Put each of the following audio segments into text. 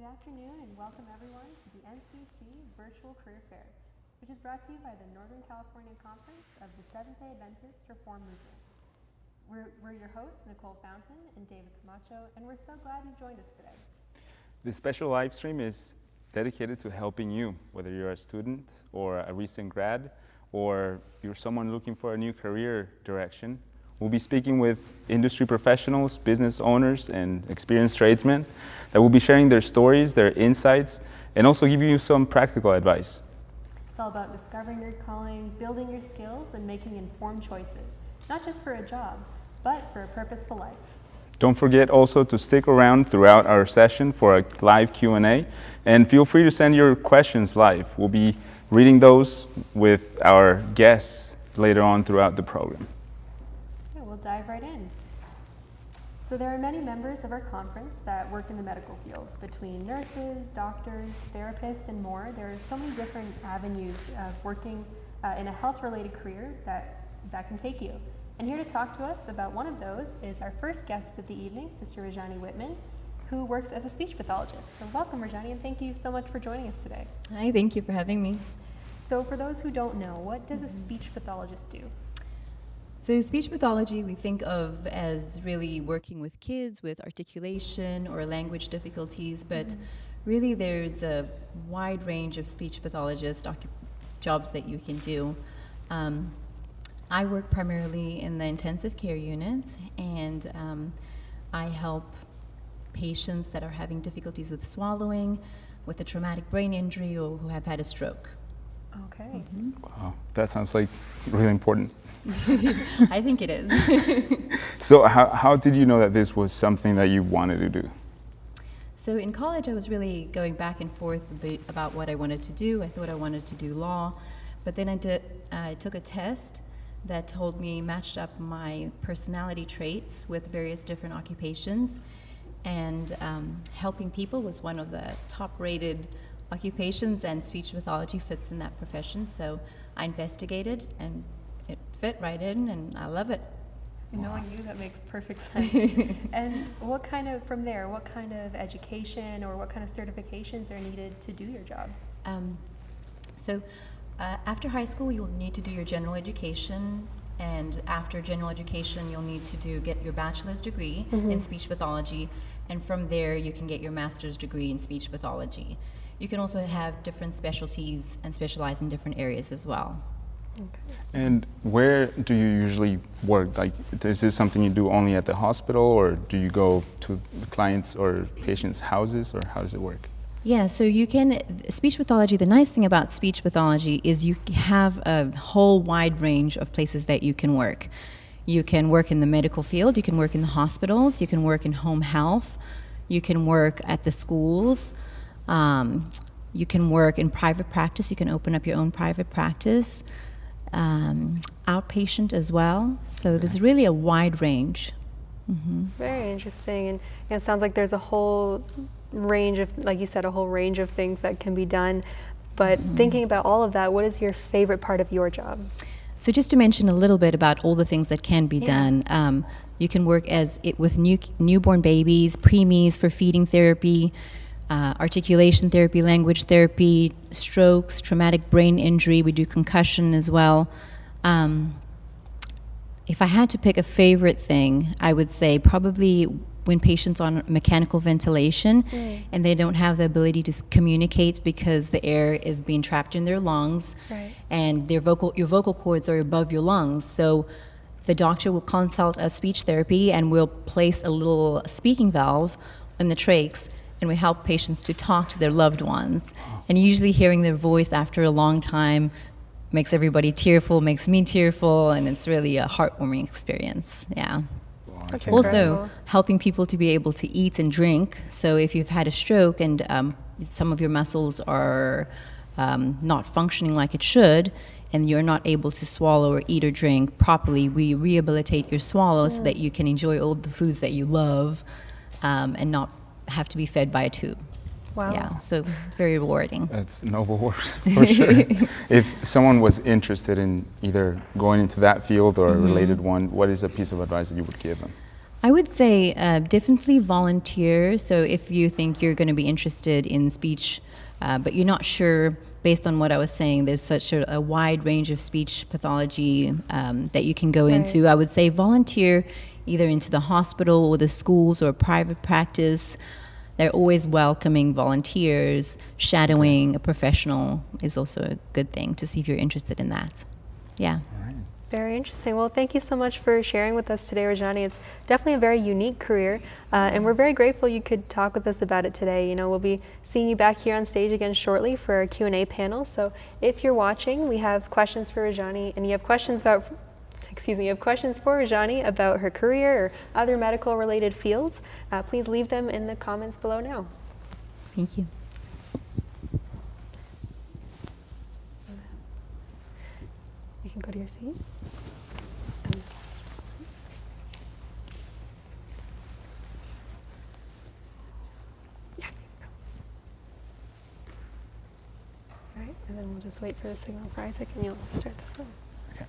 afternoon and welcome everyone to the NCC Virtual Career Fair, which is brought to you by the Northern California Conference of the Seventh-day Adventist Reform Movement. We're your hosts, Nicole Fountain and David Camacho, and we're so glad you joined us today. This special live stream is dedicated to helping you, whether you're a student or a recent grad, or you're someone looking for a new career direction. We'll be speaking with industry professionals, business owners, and experienced tradesmen that will be sharing their stories, their insights, and also giving you some practical advice. It's all about discovering your calling, building your skills, and making informed choices, not just for a job, but for a purposeful life. Don't forget also to stick around throughout our session for a live Q&A, and feel free to send your questions live. We'll be reading those with our guests later on throughout the program. We'll dive right in. So there are many members of our conference that work in the medical field. Between nurses, doctors, therapists, and more, there are so many different avenues of working in a health-related career that can take you. And here to talk to us about one of those is our first guest of the evening, Sister Rejane Wittman, who works as a speech pathologist. So welcome, Rejane, and thank you so much for joining us today. Hi, thank you for having me. So for those who don't know, what does a speech pathologist do? So speech pathology we think of as really working with kids with articulation or language difficulties, but really there's a wide range of speech pathologist jobs that you can do. I work primarily in the intensive care unit, and I help patients that are having difficulties with swallowing, with a traumatic brain injury, or who have had a stroke. Okay. Wow, that sounds like really important. I think it is. So how did you know that this was something that you wanted to do? So in college I was really going back and forth a bit about what I wanted to do. I thought I wanted to do law, but then I took a test that told me, matched up my personality traits with various different occupations, and helping people was one of the top-rated occupations, and speech pathology fits in that profession. So I investigated, and it fit right in, and I love it. Knowing you, that makes perfect sense. And from there, what kind of education or what kind of certifications are needed to do your job? After high school, you'll need to do your general education, and after general education, you'll need to get your bachelor's degree in speech pathology, and from there, you can get your master's degree in speech pathology. You can also have different specialties and specialize in different areas as well. Okay. And where do you usually work? Like, is this something you do only at the hospital, or do you go to clients' or patients' houses, or how does it work? Yeah, so you can, speech pathology, the nice thing about speech pathology is you have a whole wide range of places that you can work. You can work in the medical field, you can work in the hospitals, you can work in home health, you can work at the schools, you can work in private practice, you can open up your own private practice, outpatient as well. So there's really a wide range. Very interesting. And it sounds like there's a whole range of, like you said, a whole range of things that can be done. But thinking about all of that, what is your favorite part of your job? So just to mention a little bit about all the things that can be done, you can work with newborn babies, preemies for feeding therapy, articulation therapy, language therapy, strokes, traumatic brain injury. We do concussion as well. If I had to pick a favorite thing, I would say probably when patients on mechanical ventilation and they don't have the ability to communicate because the air is being trapped in their lungs, and your vocal cords are above your lungs. So the doctor will consult a speech therapy and will place a little speaking valve in the trachs, and we help patients to talk to their loved ones. And usually hearing their voice after a long time makes everybody tearful, makes me tearful, and it's really a heartwarming experience. Yeah. That's also incredible. helping people to be able to eat and drink. So if you've had a stroke and some of your muscles are not functioning like it should, and you're not able to swallow or eat or drink properly, we rehabilitate your swallow so that you can enjoy all the foods that you love and not have to be fed by a tube. Wow. Yeah, so very rewarding. That's noble work, for sure. If someone was interested in either going into that field or a related one, what is a piece of advice that you would give them? I would say definitely volunteer. So if you think you're going to be interested in speech, but you're not sure, based on what I was saying, there's such a wide range of speech pathology that you can go into. I would say volunteer either into the hospital or the schools or private practice. They're always welcoming volunteers. Shadowing a professional is also a good thing to see if you're interested in that. Yeah. Very interesting. Well, thank you so much for sharing with us today, Rejane. It's definitely a very unique career, and we're very grateful you could talk with us about it today. You know, we'll be seeing you back here on stage again shortly for our Q&A panel. So if you're watching, we have questions for Rejane, and you have questions about, you have questions for Rejane about her career or other medical-related fields, please leave them in the comments below now. Thank you. You can go to your seat. All right, and then we'll just wait for the signal for Isaac, and you'll start this one. Okay.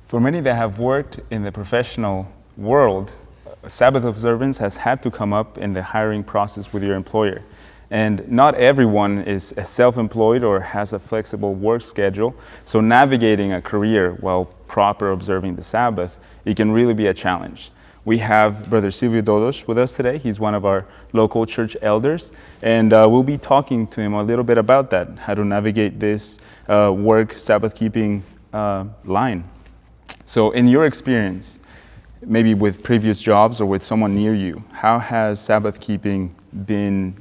For many that have worked in the professional world, Sabbath observance has had to come up in the hiring process with your employer. And not everyone is self-employed or has a flexible work schedule, so navigating a career while proper observing the Sabbath, it can really be a challenge. We have Brother Silviu Dodos with us today. He's one of our local church elders, and we'll be talking to him a little bit about that, how to navigate this work Sabbath-keeping line. So in your experience, maybe with previous jobs or with someone near you, how has Sabbath keeping been,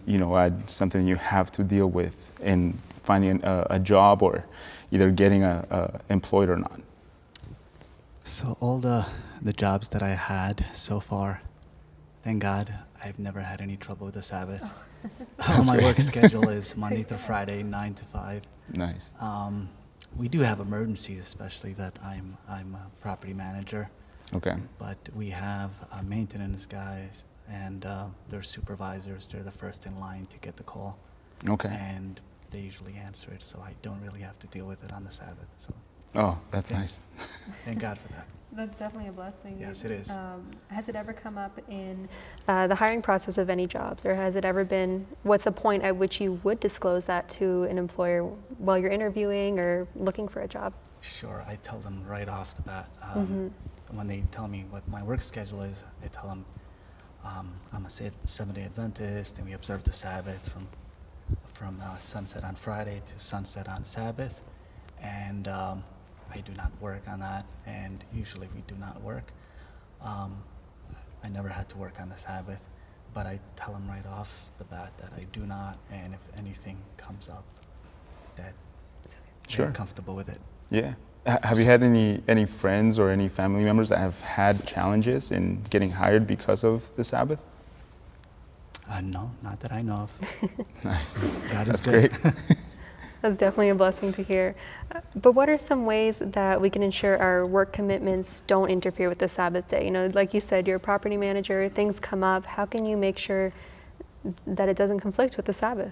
something you have to deal with in finding a job or either getting employed or not? So all the jobs that I had so far, thank God, I've never had any trouble with the Sabbath. My work schedule is Monday through Friday, 9 to 5. Nice. We do have emergencies, especially that I'm a property manager. Okay. But we have maintenance guys and their supervisors. They're the first in line to get the call. Okay. And they usually answer it, so I don't really have to deal with it on the Sabbath. So. Oh, that's nice. Thank God for that. That's definitely a blessing. Yes, it is. Has it ever come up in the hiring process of any jobs, or has it ever been, what's a point at which you would disclose that to an employer while you're interviewing or looking for a job? Sure, I tell them right off the bat. When they tell me what my work schedule is, I tell them I'm a Seventh-day Adventist, and we observe the Sabbath from sunset on Friday to sunset on Sabbath, and I do not work on that, and usually we do not work. I never had to work on the Sabbath, but I tell them right off the bat that I do not, and if anything comes up, that they're comfortable with it. Yeah. Have you had any friends or any family members that have had challenges in getting hired because of the Sabbath? No, not that I know of. Nice. God is That's good. great. That's definitely a blessing to hear. But what are some ways that we can ensure our work commitments don't interfere with the Sabbath day? You know, like you said, you're a property manager, things come up. How can you make sure that it doesn't conflict with the Sabbath?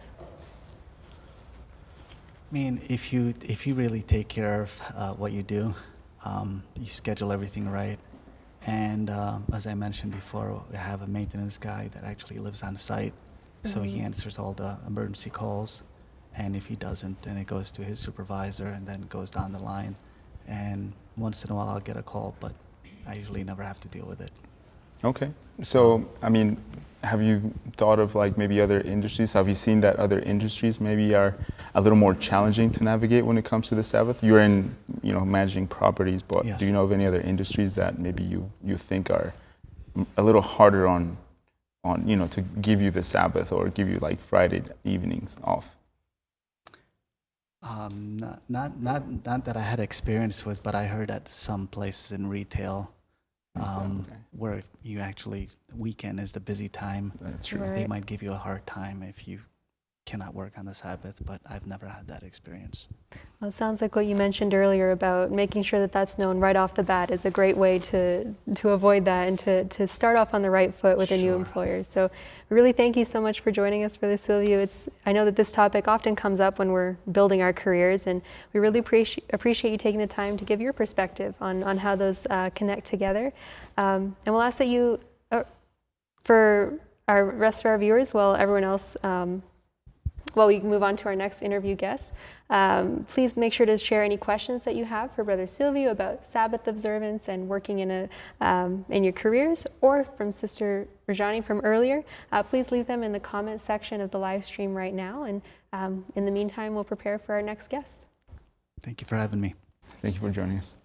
I mean, if you really take care of what you do, you schedule everything right. And as I mentioned before, we have a maintenance guy that actually lives on site, so he answers all the emergency calls. And if he doesn't, then it goes to his supervisor and then goes down the line. And once in a while I'll get a call, but I usually never have to deal with it. Okay. So, I mean, have you thought of like maybe other industries? Have you seen that other industries maybe are a little more challenging to navigate when it comes to the Sabbath? You're in, managing properties, but Yes. do you know of any other industries that maybe you think are a little harder on to give you the Sabbath or give you like Friday evenings off? Not that I had experience with, but I heard that some places in retail where you actually, weekend is the busy time. That's true. Right. They might give you a hard time if you cannot work on the Sabbath, but I've never had that experience. Well, it sounds like what you mentioned earlier about making sure that that's known right off the bat is a great way to avoid that and to start off on the right foot with a new Sure. employer. So we really thank you so much for joining us for this, Silviu. I know that this topic often comes up when we're building our careers, and we really appreciate you taking the time to give your perspective on how those connect together. And we'll ask that you, for our rest of our viewers, while everyone else while we move on to our next interview guest, please make sure to share any questions that you have for Brother Silviu about Sabbath observance and working in your careers, or from Sister Rejane from earlier. Please leave them in the comment section of the live stream right now, and in the meantime, we'll prepare for our next guest. Thank you for having me. Thank you for joining us.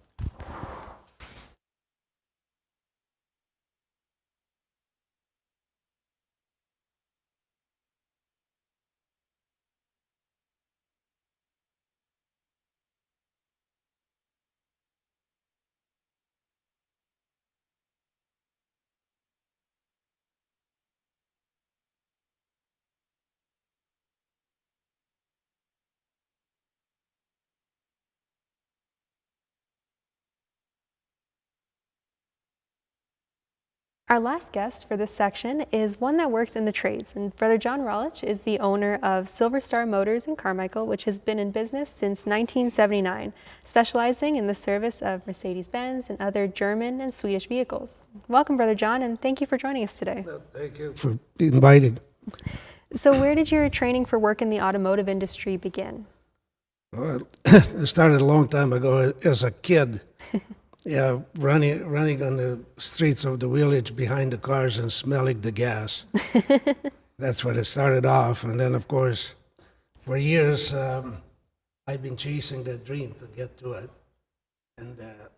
Our last guest for this section is one that works in the trades, and Brother John Ralich is the owner of Silver Star Motors in Carmichael, which has been in business since 1979, specializing in the service of Mercedes-Benz and other German and Swedish vehicles. Welcome, Brother John, and thank you for joining us today. Well, thank you for inviting. So where did your training for work in the automotive industry begin? Well, it started a long time ago as a kid. Yeah, running on the streets of the village behind the cars and smelling the gas. That's where it started off. And then, of course, for years, I've been chasing that dream to get to it. And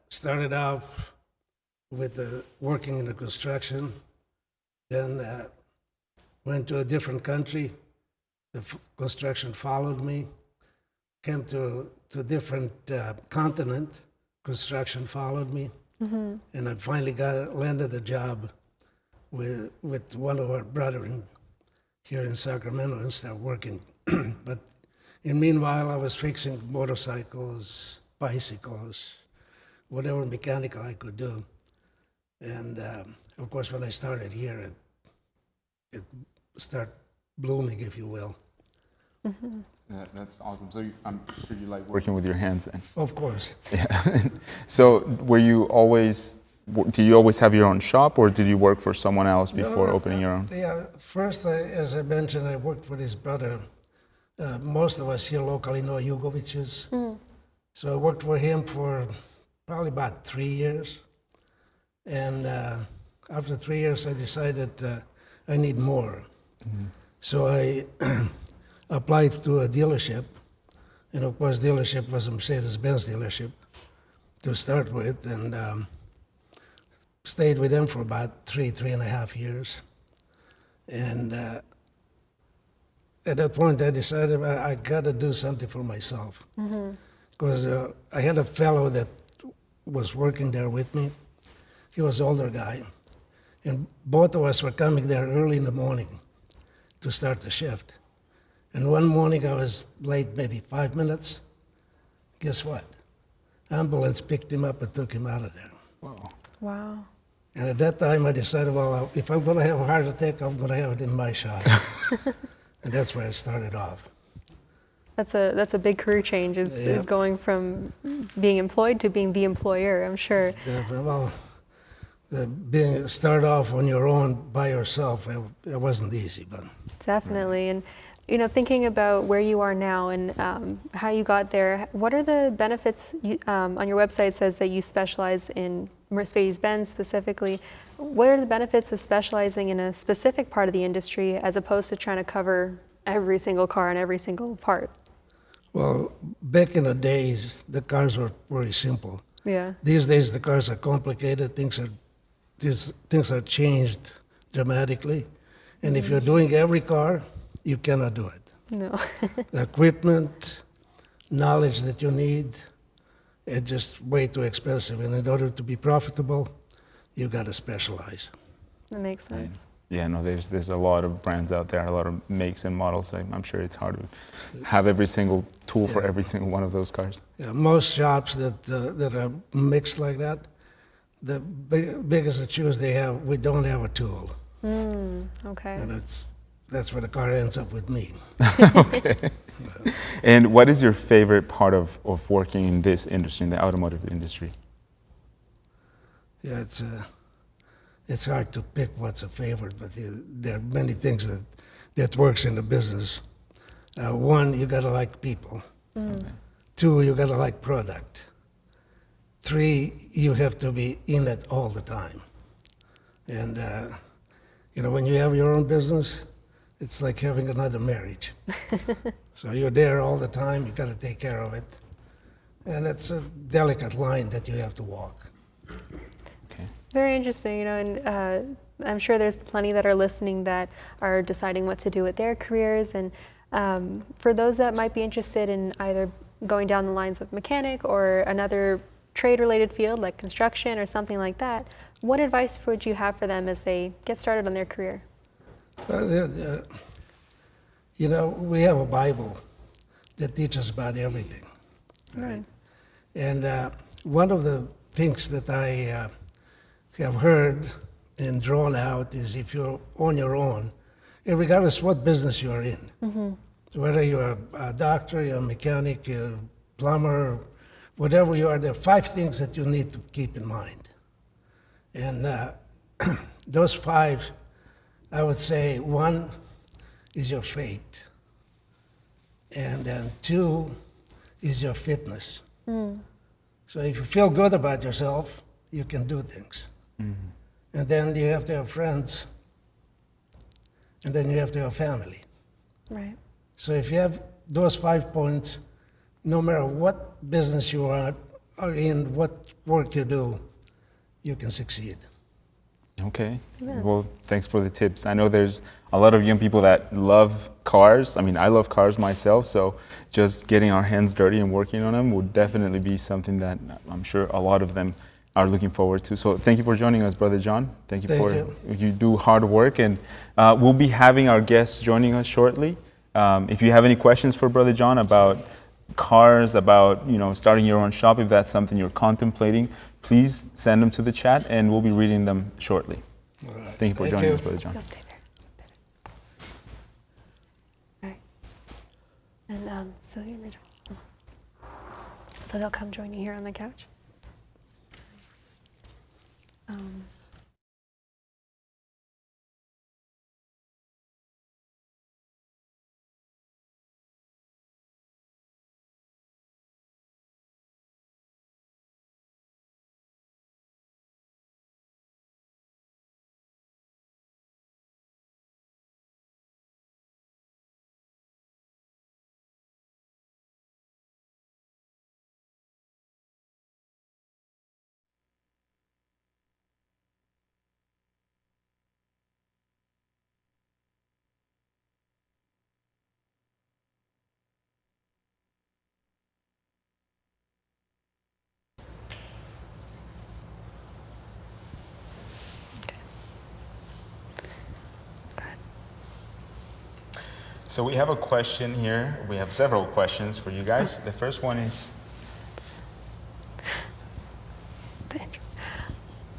started off with working in the construction. Then went to a different country. The construction followed me. Came to a different continent. Construction followed me, and I finally landed a job with one of our brethren here in Sacramento and started working. But in meanwhile, I was fixing motorcycles, bicycles, whatever mechanical I could do. And of course, when I started here, it started blooming, if you will. Mm-hmm. That's awesome. So I'm sure you like working with your hands then. Of course. Yeah. So do you always have your own shop, or did you work for someone else before opening your own? Yeah, first, as I mentioned, I worked for his brother. Most of us here locally know Jugovich's. So I worked for him for probably about 3 years. And after 3 years, I decided I need more. So I applied to a dealership, and of course dealership was a Mercedes-Benz dealership to start with, and stayed with them for about three and a half years. And at that point I decided I got to do something for myself, because I had a fellow that was working there with me. He was an older guy, and both of us were coming there early in the morning to start the shift. And one morning I was late maybe 5 minutes. Guess what? Ambulance picked him up and took him out of there. Wow. Wow. And at that time I decided, well, if I'm going to have a heart attack, I'm going to have it in my shop. And that's where it started off. That's a big career change, is going from being employed to being the employer, I'm sure. Well, start off on your own by yourself, it wasn't easy, but. Definitely. And thinking about where you are now and how you got there, what are the benefits? On your website it says that you specialize in Mercedes-Benz specifically. What are the benefits of specializing in a specific part of the industry as opposed to trying to cover every single car and every single part? Well, back in the days, the cars were very simple. Yeah. These days, the cars are complicated. Things are changed dramatically. And if you're doing every car, you cannot do it. No. The equipment, knowledge that you need, it's just way too expensive. And in order to be profitable, you got to specialize. That makes sense. Yeah, no, there's a lot of brands out there, a lot of makes and models. I'm sure it's hard to have every single tool for every single one of those cars. Yeah, most shops that are mixed like that, the biggest issues they have, we don't have a tool. Okay. And that's where the car ends up with me. Okay. And what is your favorite part of working in this industry, in the automotive industry? Yeah, it's hard to pick what's a favorite, but there are many things that works in the business. One, you gotta like people. Okay. Two, you gotta like product. Three, you have to be in it all the time. And when you have your own business, it's like having another marriage. So you're there all the time, you gotta take care of it. And it's a delicate line that you have to walk. Very interesting, and I'm sure there's plenty that are listening that are deciding what to do with their careers. And for those that might be interested in either going down the lines of mechanic or another trade-related field like construction or something like that, what advice would you have for them as they get started on their career? We have a Bible that teaches about everything. Right. And one of the things that I have heard and drawn out is if you're on your own, regardless what business you're in, whether you're a doctor, you're a mechanic, you're a plumber, whatever you are, there are 5 things that you need to keep in mind. And those 5, I would say, 1 is your faith, and then 2 is your fitness. So if you feel good about yourself, you can do things. And then you have to have friends, and then you have to have family. Right. So if you have those 5 points, no matter what business you are in, what work you do, you can succeed. Okay. Yeah. Well, thanks for the tips. I know there's a lot of young people that love cars. I mean, I love cars myself, so just getting our hands dirty and working on them would definitely be something that I'm sure a lot of them are looking forward to. So thank you for joining us, Brother John. Thank you. You do hard work, and we'll be having our guests joining us shortly. If you have any questions for Brother John about cars, about starting your own shop, if that's something you're contemplating, please send them to the chat, and we'll be reading them shortly. All right. Thank you for joining us, Brother John. You'll stay there. All right. And Silviu and Rejane. So they'll come join you here on the couch. So we have a question here. We have several questions for you guys. The first one is...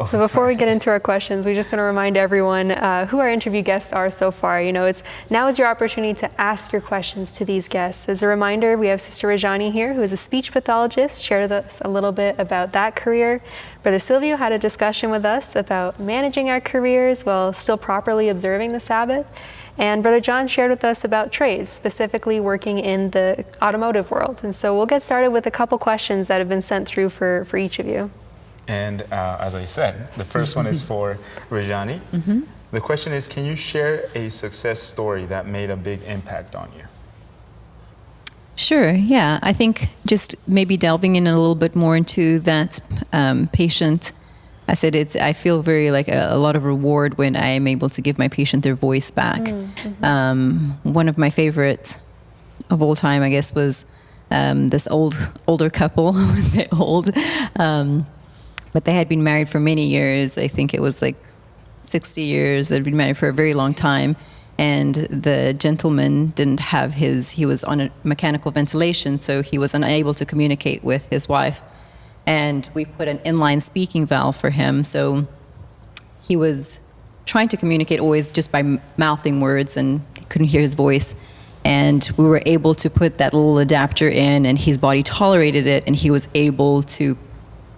So before we get into our questions, we just want to remind everyone who our interview guests are so far. Now is your opportunity to ask your questions to these guests. As a reminder, we have Sister Rejane here, who is a speech pathologist, shared with us a little bit about that career. Brother Silviu had a discussion with us about managing our careers while still properly observing the Sabbath. And Brother John shared with us about trades, specifically working in the automotive world. And so we'll get started with a couple questions that have been sent through for each of you. And as I said, the first one is for Rejane. The question is, can you share a success story that made a big impact on you? Sure, yeah. I think just maybe delving in a little bit more into that patient. I said I feel very like a lot of reward when I am able to give my patient their voice back. One of my favorites of all time, I guess, was this older couple. I would say old, But they had been married for many years. I think it was like 60 years. They'd been married for a very long time. And the gentleman didn't have he was on a mechanical ventilation, so he was unable to communicate with his wife. And we put an inline speaking valve for him, so he was trying to communicate always just by mouthing words and couldn't hear his voice. And we were able to put that little adapter in, and his body tolerated it, and he was able to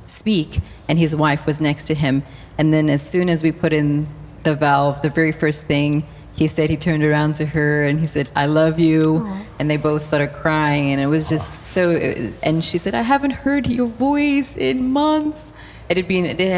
speak, and his wife was next to him. And then as soon as we put in the valve, the very first thing he said, he turned around to her and he said, "I love you." Aww. And they both started crying, and it was just so, and she said, "I haven't heard your voice in months." It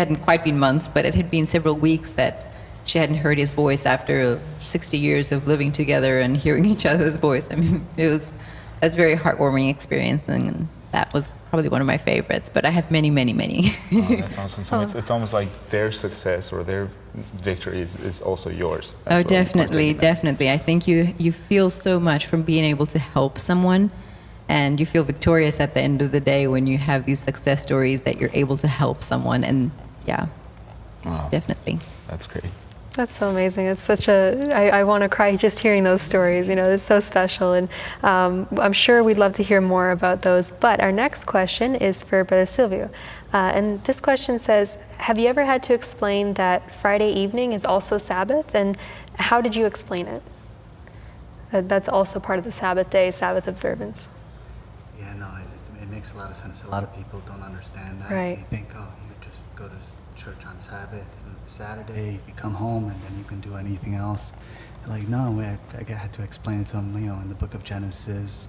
hadn't quite been months, but it had been several weeks that she hadn't heard his voice after 60 years of living together and hearing each other's voice. I mean, it was a very heartwarming experience, and that was probably one of my favorites, but I have many, many, many. Oh, that's awesome. So it's almost like their success or their victory is also yours. Oh, definitely, definitely. I think you feel so much from being able to help someone, and you feel victorious at the end of the day when you have these success stories that you're able to help someone, and yeah, wow. Definitely. That's great. That's so amazing. It's such I want to cry just hearing those stories. You know, it's so special. And I'm sure we'd love to hear more about those. But our next question is for Brother Silviu. And this question says, have you ever had to explain that Friday evening is also Sabbath? And how did you explain it? That's also part of the Sabbath day, Sabbath observance. Yeah, no, it makes a lot of sense. A lot of people don't understand that. Right. They think, oh, you just go to church on Sabbath, and Saturday you come home, and then you can do anything else. Like, no, I had to explain it to them, in the book of Genesis,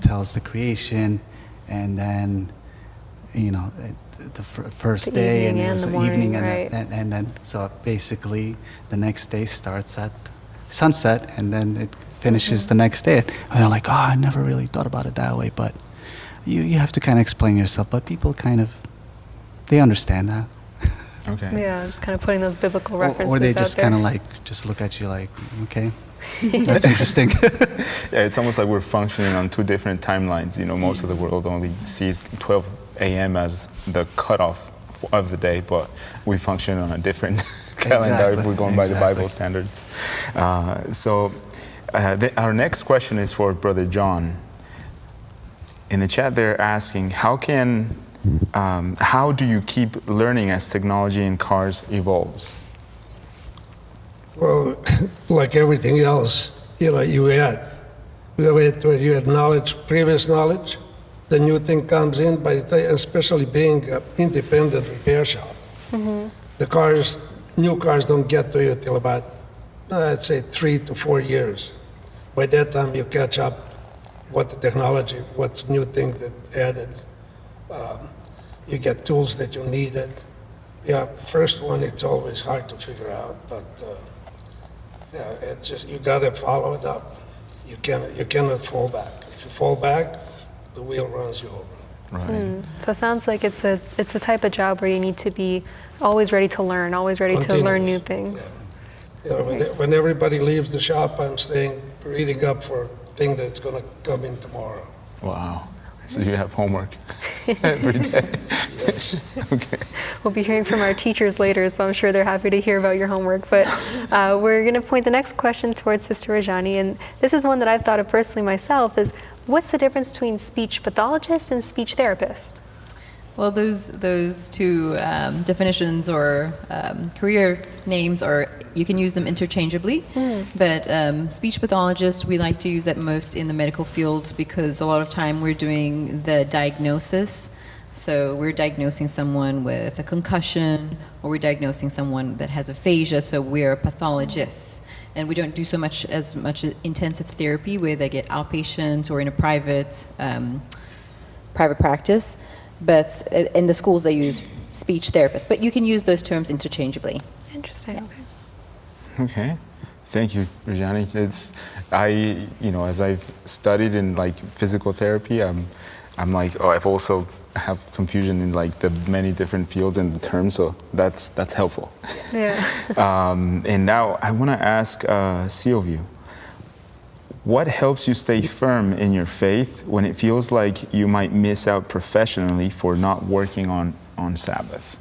tells the creation, and then, the first day, and it was the evening, and then, so basically the next day starts at sunset, and then it finishes the next day. And they're like, oh, I never really thought about it that way, but you have to kind of explain yourself, but people they understand that. Okay. Yeah, just kind of putting those biblical references or they just kind of just look at you like, okay, that's interesting. Yeah, it's almost like we're functioning on two different timelines. Most of the world only sees 12 a.m. as the cutoff of the day, but we function on a different calendar if we're going by the Bible standards. So our next question is for Brother John. In the chat, they're asking, how do you keep learning as technology in cars evolves? Well, like everything else, you add knowledge, previous knowledge, the new thing comes in, by the time, especially being an independent repair shop. The new cars don't get to you till about, I'd say 3 to 4 years. By that time you catch up what the technology, what's new thing that added. You get tools that you needed. Yeah, first one, it's always hard to figure out, but it's just, you gotta follow it up. You cannot fall back. If you fall back, the wheel runs you over. Right. So it sounds like it's the type of job where you need to be always ready to learn, always ready to learn new things. Yeah. When everybody leaves the shop, I'm reading up for a thing that's gonna come in tomorrow. Wow. So you have homework every day. Yes. Okay. We'll be hearing from our teachers later, so I'm sure they're happy to hear about your homework. But we're going to point the next question towards Sister Rejane, and this is one that I've thought of personally myself, is what's the difference between speech pathologist and speech therapist? Well, those two definitions or career names you can use them interchangeably, but speech pathologist, we like to use that most in the medical field because a lot of time we're doing the diagnosis. So we're diagnosing someone with a concussion, or we're diagnosing someone that has aphasia, so we're pathologists. And we don't do as much intensive therapy where they get outpatients or in a private practice. But in the schools, they use speech therapists. But you can use those terms interchangeably. Interesting. Yeah. Okay. Thank you, Rejane. As I've studied in physical therapy, I'm like, I've also have confusion in the many different fields and the terms, so that's helpful. Yeah. And now I want to ask Silviu, what helps you stay firm in your faith when it feels like you might miss out professionally for not working on Sabbath?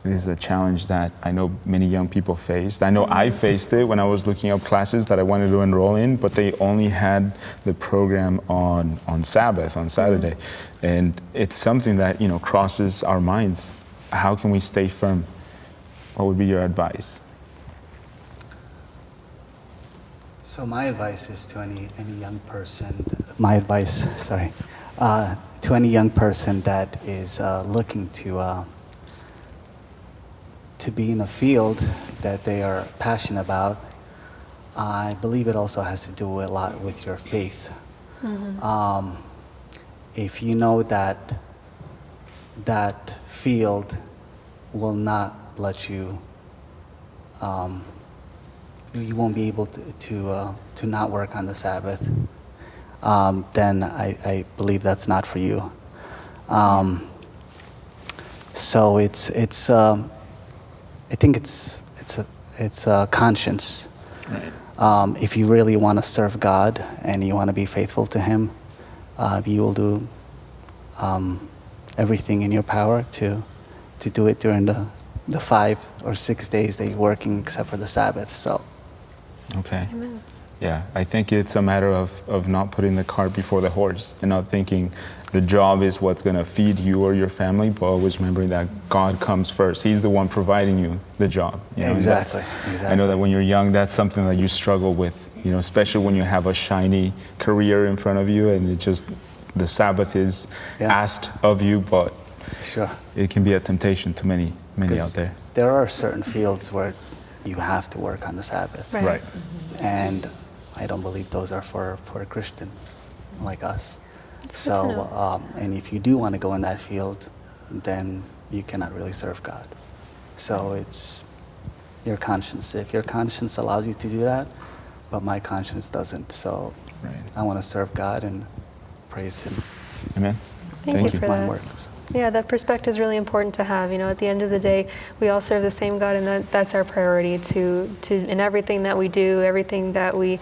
It is a challenge that I know many young people faced. I know I faced it when I was looking up classes that I wanted to enroll in, but they only had the program on Sabbath, on Saturday. And it's something that, you know, crosses our minds. How can we stay firm? What would be your advice? So my advice is to any young person, to any young person that is looking to be in a field that they are passionate about. I believe it also has to do a lot with your faith. If you know that that field will not let you, you won't be able to not work on the Sabbath, then I believe that's not for you. So I think it's a conscience. Right. If you really want to serve God and you want to be faithful to Him, you will do everything in your power to do it during the 5 or 6 days that you're working, except for the Sabbath. So. Okay. Amen. Yeah, I think it's a matter of not putting the cart before the horse and not thinking the job is what's going to feed you or your family, but always remembering that God comes first. He's the one providing you the job. You know, Exactly. I know that when you're young, that's something that you struggle with, you know, especially when you have a shiny career in front of you and it just, the Sabbath is asked of you, but Sure. it can be a temptation to many out there. There are certain fields where you have to work on the Sabbath. Right. And I don't believe those are for a Christian like us. That's good to know. And if you do want to go in that field, then you cannot really serve God. So it's your conscience. If your conscience allows you to do that, but my conscience doesn't. So Right. I want to serve God and praise Him. Amen. Thank you With for my that. work. Yeah, that perspective is really important to have. You know, at the end of the day, we all serve the same God, and that's our priority to in everything that we do, everything that we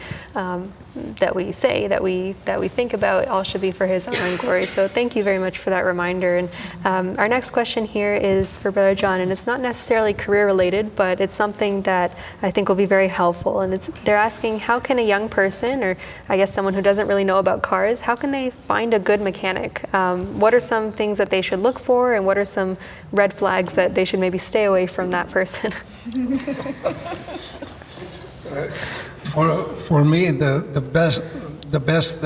say, that we think about, all should be for His honor and glory. So thank you very much for that reminder. And our next question here is for Brother John, and it's not necessarily career related, but it's something that I think will be very helpful. And they're asking, how can a young person, or I guess someone who doesn't really know about cars, how can they find a good mechanic? What are some things that they should look for, and what are some red flags that they should maybe stay away from that person? For me, the best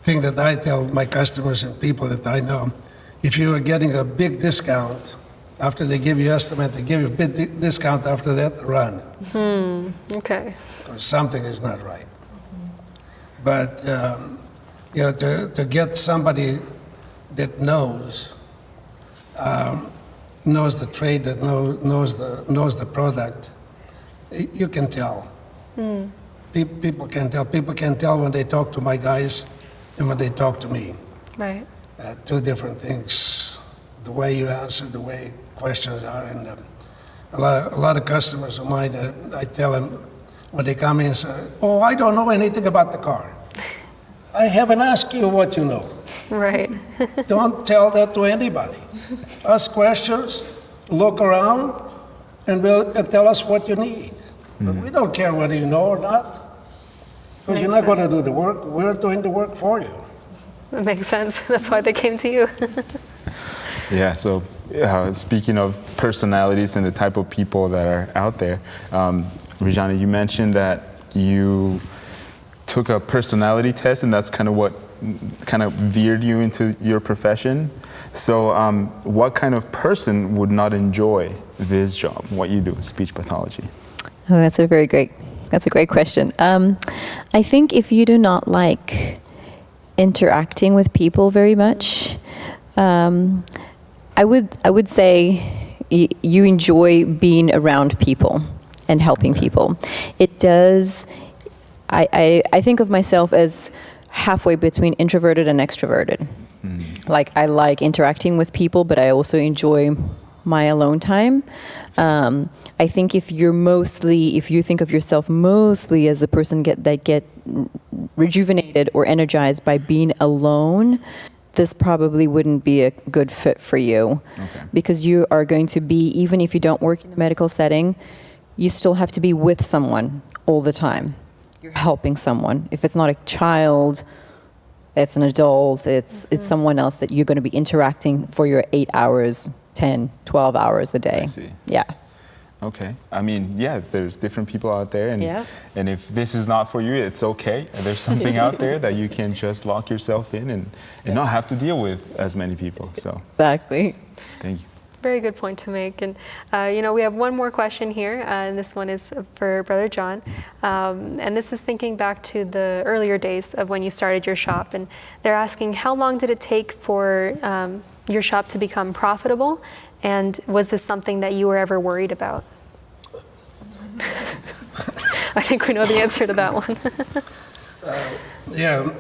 thing that I tell my customers and people that I know, if you are getting a big discount after they give you estimate, they give you a big discount after that, run. Okay. Or something is not right. But you know, to get somebody that knows the trade, that knows the product, you can tell. People can tell. People can tell when they talk to my guys and when they talk to me. Right. Two different things. The way you answer, the way questions are, and a lot of customers of mine, I tell them when they come in and say, "Oh, I don't know anything about the car." I haven't asked you what you know. Right. Don't tell that to anybody. Ask questions, look around, and tell us what you need. But we don't care whether you know or not, because you're not going to do the work. We're doing the work for you. That makes sense. That's why they came to you. Yeah, so speaking of personalities and the type of people that are out there, Rejane, you mentioned that you took a personality test, and that's kind of what kind of veered you into your profession. So what kind of person would not enjoy this job, what you do, speech pathology? Oh, that's a great question. I think if you do not like interacting with people very much, I would say you enjoy being around people and helping people. It does. I think of myself as halfway between introverted and extroverted. Like, I like interacting with people, but I also enjoy my alone time. I think if you think of yourself mostly as the person that get rejuvenated or energized by being alone, this probably wouldn't be a good fit for you. Okay. Because you are going to be, even if you don't work in the medical setting, you still have to be with someone all the time. You're helping someone. If it's not a child, it's an adult, it's someone else that you're going to be interacting for your 8 hours, 10, 12 hours a day. I see. Yeah. Okay. I mean, yeah, there's different people out there, and Yeah. and if this is not for you, it's okay. There's something out there that you can just lock yourself in and not have to deal with as many people. So Exactly. thank you. Very good point to make. And, we have one more question here, and this one is for Brother John. And this is thinking back to the earlier days of when you started your shop. And they're asking, how long did it take for your shop to become profitable? And was this something that you were ever worried about? I think we know the answer to that one. Yeah,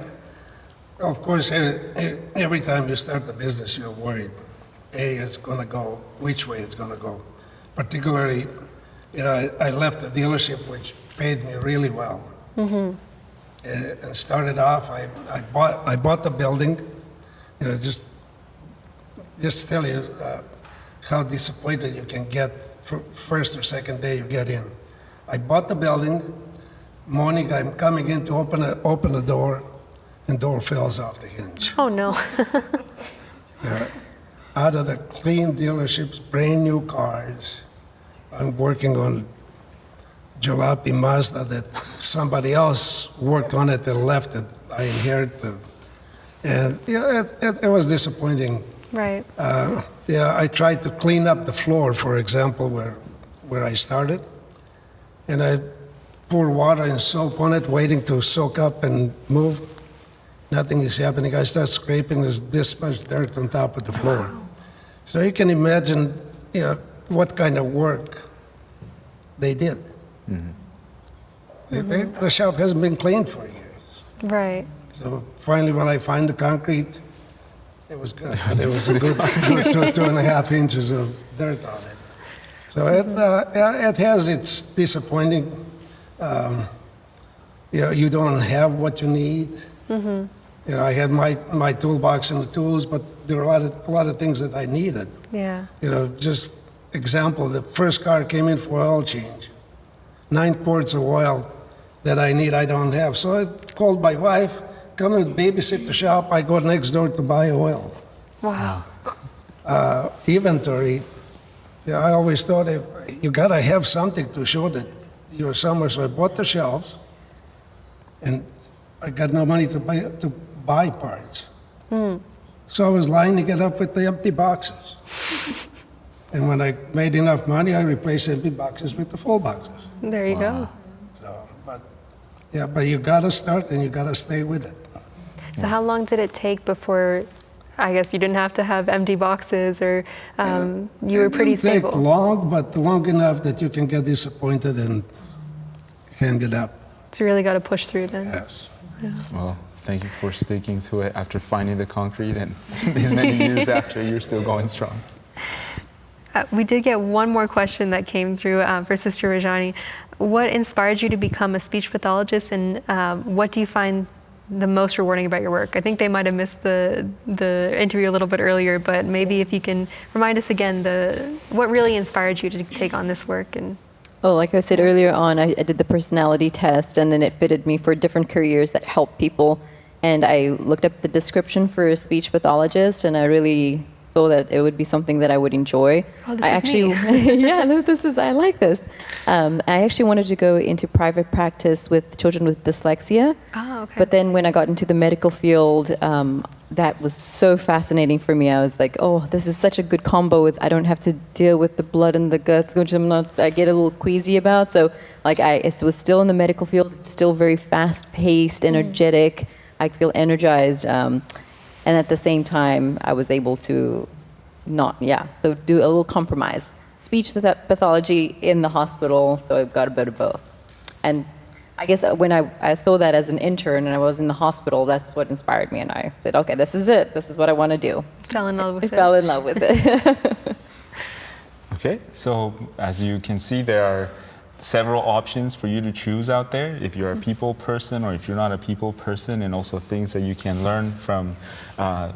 of course, every time you start a business, you're worried. It's going to go, which way it's going to go. Particularly, I left a dealership which paid me really well. And started off, I bought the building, just tell you how disappointed you can get first or second day you get in. I bought the building. Morning, I'm coming in to open the door, and door falls off the hinge. Oh, no. Out of the clean dealerships, brand new cars. I'm working on Jalopy Mazda that somebody else worked on it and left it. I inherited. And it was disappointing. Right. I tried to clean up the floor, for example, where I started. And I pour water and soap on it, waiting to soak up and move. Nothing is happening. I start scraping, there's this much dirt on top of the floor. So you can imagine, what kind of work they did. The shop hasn't been cleaned for years. Right. So finally, when I find the concrete, it was good. But it was a good 2.5 inches of dirt on it. So it has its disappointing. You don't have what you need. I had my toolbox and the tools, but there were a lot of things that I needed. Yeah. Just example, the first car came in for oil change. 9 quarts of oil that I need, I don't have. So I called my wife, come and babysit the shop. I go next door to buy oil. Wow. Inventory. I always thought you gotta have something to show that you're somewhere. So I bought the shelves, and I got no money to buy parts. So I was lining it up with the empty boxes. And when I made enough money, I replaced empty boxes with the full boxes. There you go. So, but you gotta start and you gotta stay with it. So how long did it take before, I guess you didn't have to have empty boxes, or you were pretty stable? It didn't take long, but long enough that you can get disappointed and hang it up. So you really got to push through then. Yes. Yeah. Well, thank you for sticking to it after finding the concrete, and these many years after, you're still going strong. We did get one more question that came through for Sister Rejane. What inspired you to become a speech pathologist, and what do you find the most rewarding about your work? I think they might have missed the interview a little bit earlier, but maybe if you can remind us again what really inspired you to take on this work. And Well, like I said earlier on, I did the personality test, and then it fitted me for different careers that help people. And I looked up the description for a speech pathologist, and I really saw that it would be something that I would enjoy. Oh, this I is actually, me. I like this. I actually wanted to go into private practice with children with dyslexia. Oh, okay. But then when I got into the medical field, that was so fascinating for me. I was like, oh, this is such a good combo with, I don't have to deal with the blood and the guts, which I get a little queasy about. So it was still in the medical field. It's still very fast-paced, energetic. I feel energized. And at the same time, I was able to so do a little compromise. Speech pathology in the hospital, so I've got a bit of both. And I guess when I saw that as an intern and I was in the hospital, that's what inspired me. And I said, okay, this is it. This is what I want to do. Fell in love with it. I fell in love with it. Okay, so as you can see, there are several options for you to choose out there if you're a people person or if you're not a people person, and also things that you can learn from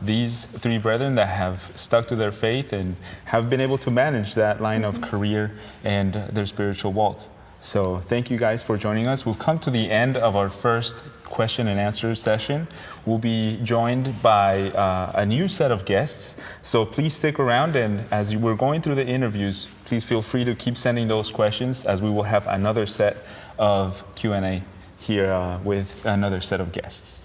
these three brethren that have stuck to their faith and have been able to manage that line of career and their spiritual walk. So thank you guys for joining us. We've come to the end of our first question and answer session. We'll be joined by a new set of guests. So please stick around, and as we're going through the interviews, please feel free to keep sending those questions, as we will have another set of Q&A here with another set of guests.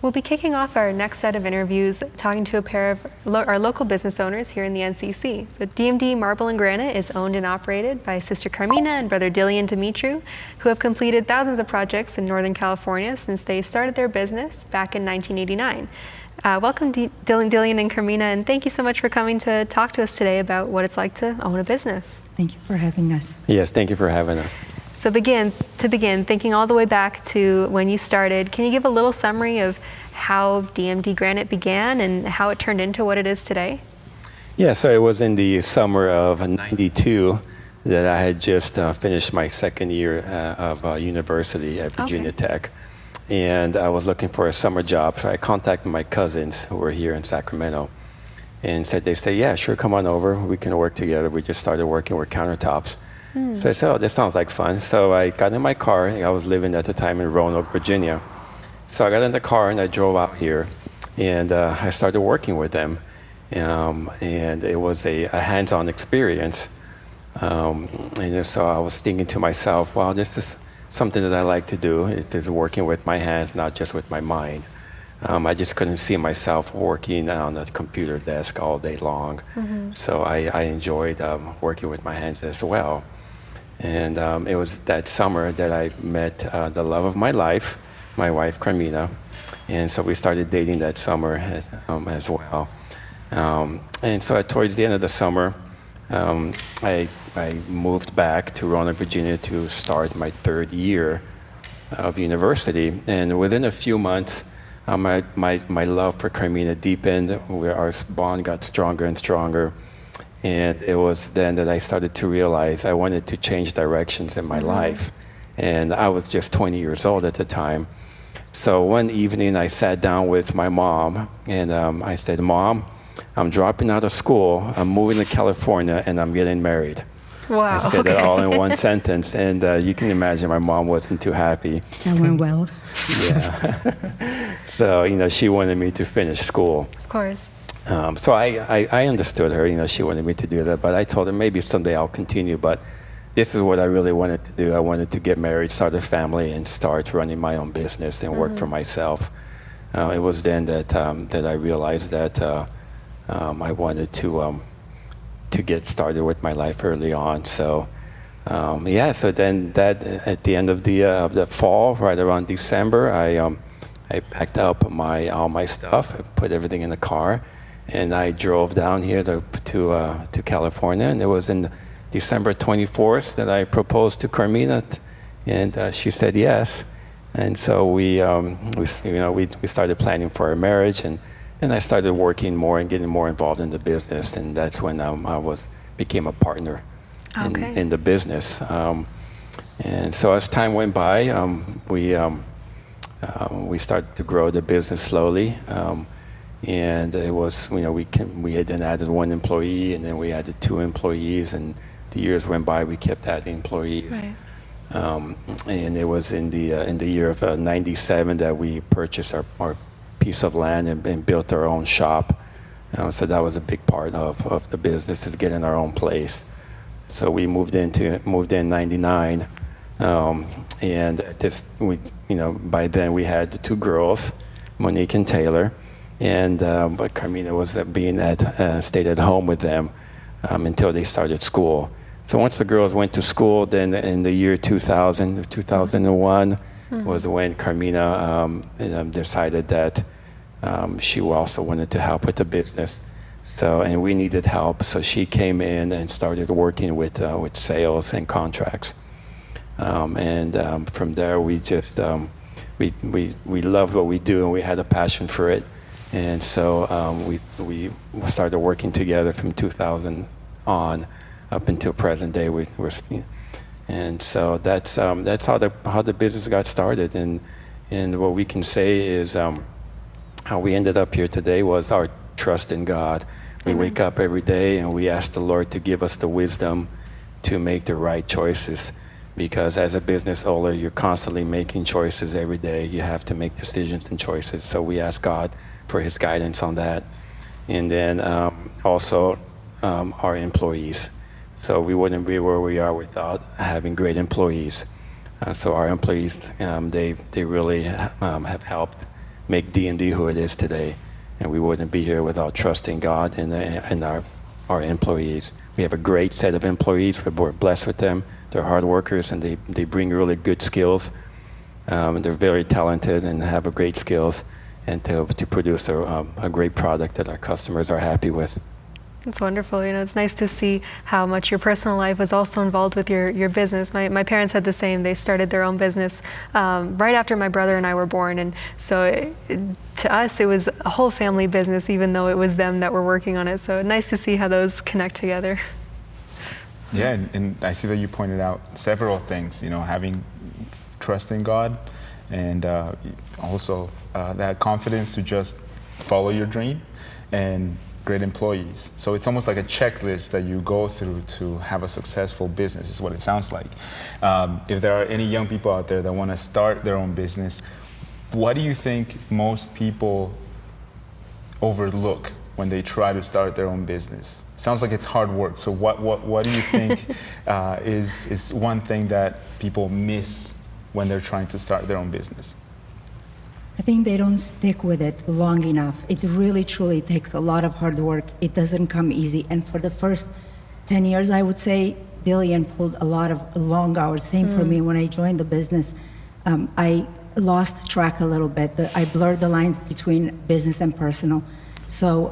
We'll be kicking off our next set of interviews talking to a pair of our local business owners here in the NCC. So DMD Marble and Granite is owned and operated by Sister Carmina and Brother Dylean Dumitru, who have completed thousands of projects in Northern California since they started their business back in 1989. Welcome, Dylean and Carmina, and thank you so much for coming to talk to us today about what it's like to own a business. Thank you for having us. Yes, thank you for having us. So to begin, thinking all the way back to when you started, can you give a little summary of how DMD Granite began and how it turned into what it is today? Yeah, so it was in the summer of '92 that I had just finished my second year of university at Virginia Tech. And I was looking for a summer job, so I contacted my cousins who were here in Sacramento and they said, yeah, sure, come on over, we can work together. We just started working with countertops. So I said, oh, this sounds like fun. So I got in my car. I was living at the time in Roanoke, Virginia. So I got in the car and I drove out here, and I started working with them. And it was a hands-on experience. And so I was thinking to myself, wow, this is something that I like to do, is working with my hands, not just with my mind. I just couldn't see myself working on a computer desk all day long. So I enjoyed working with my hands as well. And it was that summer that I met the love of my life, my wife, Carmina. And so we started dating that summer as well. And so towards the end of the summer, I moved back to Roanoke, Virginia to start my third year of university. And within a few months, my love for Carmina deepened. Our bond got stronger and stronger. And it was then that I started to realize I wanted to change directions in my life. And I was just 20 years old at the time. So one evening I sat down with my mom and I said, Mom, I'm dropping out of school, I'm moving to California, and I'm getting married. Wow. I said that all in one sentence, and you can imagine my mom wasn't too happy. That went well. Yeah. So, she wanted me to finish school. Of course. So I understood her, she wanted me to do that, but I told her maybe someday I'll continue, but this is what I really wanted to do. I wanted to get married, start a family, and start running my own business and work for myself. It was then that I realized that I wanted to get started with my life early on. So so then that at the end of the fall, right around December, I packed up all my stuff, I put everything in the car, and I drove down here to California. And it was in December 24th that I proposed to Carmina, and she said yes. And so we started planning for our marriage, and I started working more and getting more involved in the business, and that's when I became a partner in the business. And so as time went by, we started to grow the business slowly. And it was, we had then added one employee, and then we added 2 employees, and the years went by, we kept adding employees. Right. And it was in the year of '97 that we purchased our piece of land and built our own shop. So that was a big part of the business, is getting our own place. So we moved in '99, and by then we had the two girls, Monique and Taylor, and but Carmina was stayed at home with them until they started school. So once the girls went to school, then in the year 2001 was when Carmina decided that she also wanted to help with the business. So, and we needed help, so she came in and started working with sales and contracts. From there, we just we loved what we do, and we had a passion for it. And so we started working together from 2000 on up until present day. And so that's how the business got started. And what we can say is how we ended up here today was our trust in God. We wake up every day and we ask the Lord to give us the wisdom to make the right choices. Because as a business owner, you're constantly making choices every day. You have to make decisions and choices. So we ask God for his guidance on that. And then also our employees. So we wouldn't be where we are without having great employees. So our employees, they really have helped make D&D who it is today. And we wouldn't be here without trusting God and our employees. We have a great set of employees. We're blessed with them. They're hard workers, and they bring really good skills. They're very talented and have a great skills, and to produce a great product that our customers are happy with. It's wonderful. You know, it's nice to see how much your personal life was also involved with your business. My parents had the same. They started their own business right after my brother and I were born. And so to us, it was a whole family business, even though it was them that were working on it. So nice to see how those connect together. Yeah, and I see that you pointed out several things, you know, having trust in God, and also that confidence to just follow your dream, and great employees. So it's almost like a checklist that you go through to have a successful business, is what it sounds like. If there are any young people out there that want to start their own business, what do you think most people overlook when they try to start their own business? Sounds like it's hard work. So what do you think is one thing that people miss when they're trying to start their own business? I think they don't stick with it long enough. It really, truly takes a lot of hard work. It doesn't come easy. And for the first 10 years, I would say, Dylean pulled a lot of long hours. Same for me. When I joined the business, I lost track a little bit. I blurred the lines between business and personal. So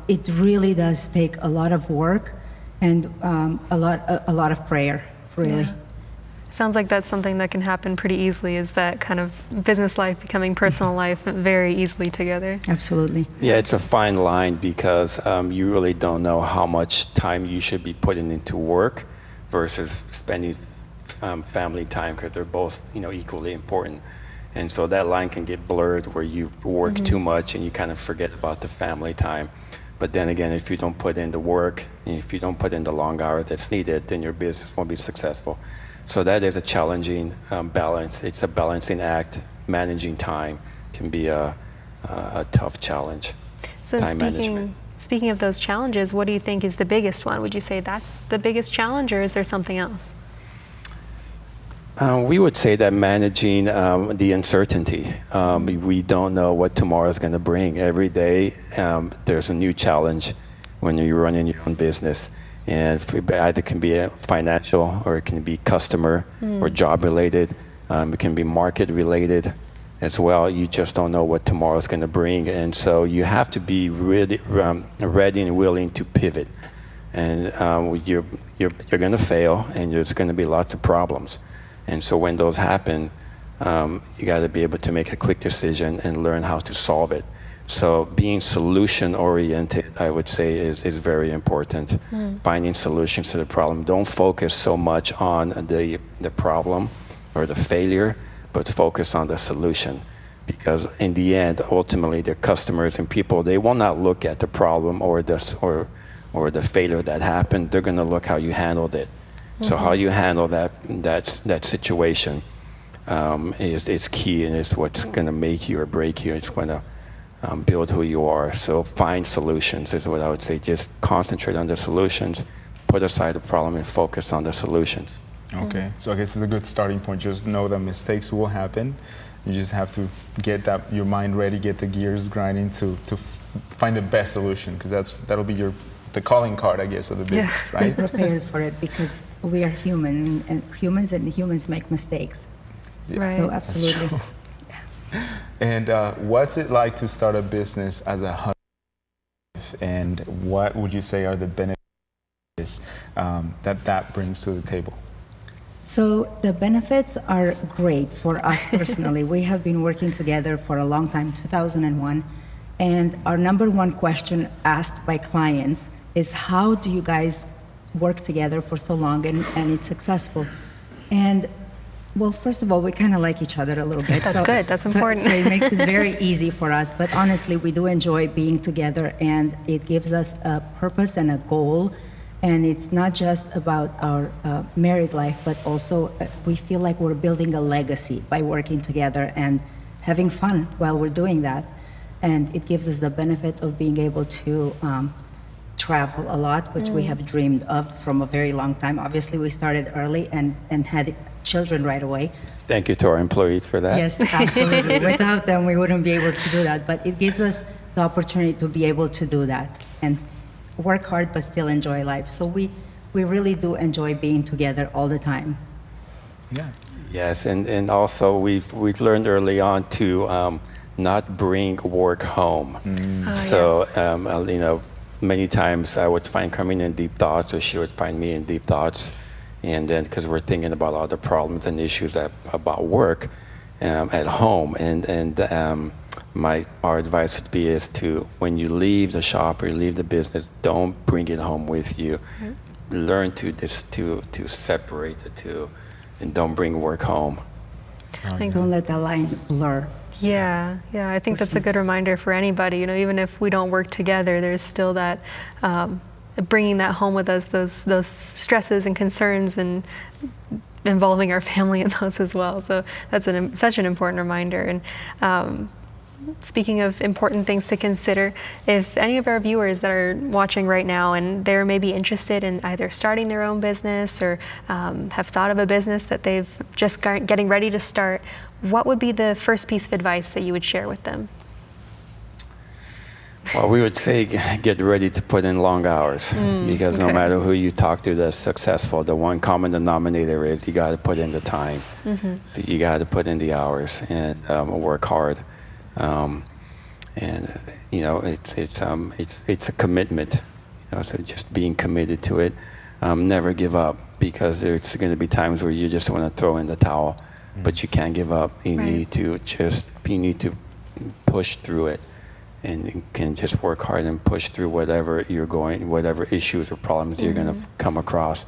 it really does take a lot of work and a lot of prayer, really. Yeah. Sounds like that's something that can happen pretty easily, is that kind of business life becoming personal life very easily together. Absolutely. Yeah, it's a fine line, because you really don't know how much time you should be putting into work versus spending family time, because they're both, you know, equally important. And so that line can get blurred where you work too much and you kind of forget about the family time. But then again, if you don't put in the work, and if you don't put in the long hours that's needed, then your business won't be successful. So that is a challenging balance. It's a balancing act. Managing time can be a tough challenge. So time management. Speaking of those challenges, what do you think is the biggest one? Would you say that's the biggest challenge, or is there something else? We would say that managing the uncertainty. We don't know what tomorrow is going to bring. Every day there's a new challenge when you're running your own business. And either can be financial, or it can be customer or job related. It can be market related as well. You just don't know what tomorrow is going to bring. And so you have to be really ready and willing to pivot. And you're going to fail, and there's going to be lots of problems. And so when those happen, you got to be able to make a quick decision and learn how to solve it. So being solution-oriented, I would say, is very important. Finding solutions to the problem. Don't focus so much on the problem or the failure, but focus on the solution. Because in the end, ultimately, the customers and people, they will not look at the problem or the failure that happened. They're going to look how you handled it. So how you handle that situation is key, and it's what's going to make you or break you. It's going to build who you are. So find solutions is what I would say. Just concentrate on the solutions, put aside the problem and focus on the solutions. Okay, so I guess it's a good starting point. Just know that mistakes will happen. You just have to get your mind ready, get the gears grinding to find the best solution, because that'll be the calling card, I guess, of the business, Be right? prepared for it, because we are human, and humans make mistakes. Right. So That's absolutely. And what's it like to start a business as a husband? And what would you say are the benefits that brings to the table? So the benefits are great for us personally. We have been working together for a long time, 2001, and our number one question asked by clients is, how do you guys work together for so long and it's successful? And well, first of all, we kind of like each other a little bit. That's good. That's important. So it makes it very easy for us. But honestly, we do enjoy being together, and it gives us a purpose and a goal. And it's not just about our married life, but also we feel like we're building a legacy by working together and having fun while we're doing that. And it gives us the benefit of being able to travel a lot, which we have dreamed of from a very long time. Obviously, we started early and had children right away. Thank you to our employees for that. Yes, absolutely. Without them, we wouldn't be able to do that. But it gives us the opportunity to be able to do that and work hard but still enjoy life. So we really do enjoy being together all the time. Yeah. Yes, and also we've learned early on to not bring work home. So you know, many times I would find Carmina in deep thoughts, or she would find me in deep thoughts, and then because we're thinking about all the problems and issues about work at home, and our advice would be is to, when you leave the shop or you leave the business, don't bring it home with you. Learn to separate the two, and don't bring work home. Don't let that line blur. Yeah, I think that's a good reminder for anybody. You know, even if we don't work together, there's still that bringing that home with us, those stresses and concerns, and involving our family in those as well. So that's such an important reminder. And speaking of important things to consider, if any of our viewers that are watching right now and they're maybe interested in either starting their own business or have thought of a business that they've just getting ready to start, what would be the first piece of advice that you would share with them? Well, we would say get ready to put in long hours, because no matter who you talk to that's successful, the one common denominator is you got to put in the time. You got to put in the hours and work hard. And you know, it's a commitment. You know, so just being committed to it. Never give up, because there's going to be times where you just want to throw in the towel, but you can't give up. You need to push through it, and you can just work hard and push through whatever issues or problems you're going to come across.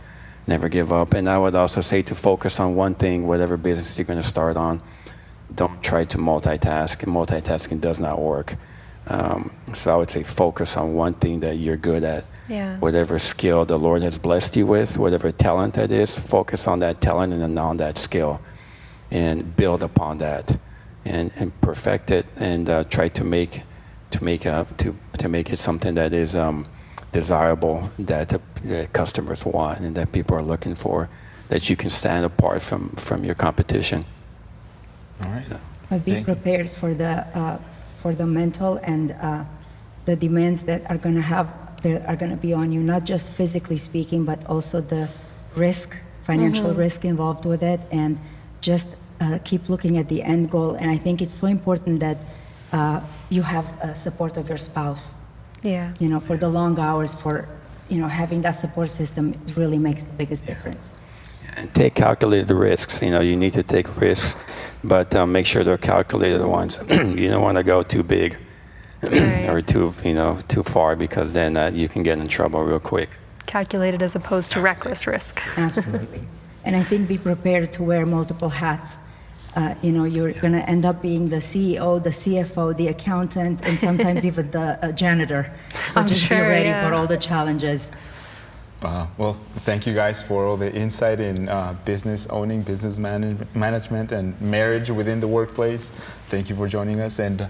Never give up. And I would also say to focus on one thing, whatever business you're going to start on. Don't try to multitask. Multitasking does not work. So I would say focus on one thing that you're good at. Yeah. Whatever skill the Lord has blessed you with, whatever talent that is, focus on that talent and on that skill, and build upon that, and perfect it, and try to make it something that is desirable, that the customers want and that people are looking for, that you can stand apart from your competition. All right. But be prepared for the mental and the demands that are going to be on you, not just physically speaking, but also the risk, financial risk involved with it, and just keep looking at the end goal. And I think it's so important that you have support of your spouse. Yeah. You know, for the long hours, having that support system really makes the biggest difference. And take calculated risks. You know, you need to take risks, but make sure they're calculated ones. You don't want to go too big or too far, because then you can get in trouble real quick. Calculated as opposed to reckless risk. Absolutely. And I think be prepared to wear multiple hats. You're going to end up being the CEO, the CFO, the accountant, and sometimes even the janitor. So just be ready for all the challenges. Well, thank you guys for all the insight in business owning, business management, and marriage within the workplace. Thank you for joining us. And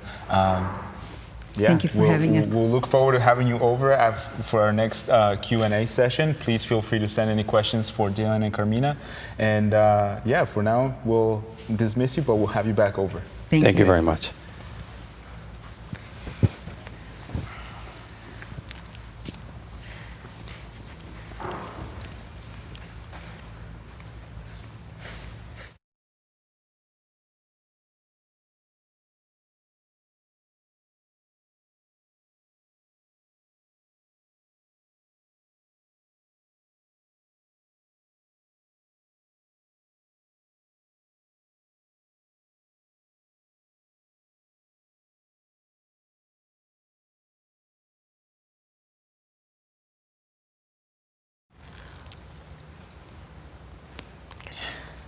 Yeah, Thank you for having us. We'll look forward to having you over for our next Q&A session. Please feel free to send any questions for Dylean and Carmina. And yeah, for now, we'll dismiss you, but we'll have you back over. Thank you very much.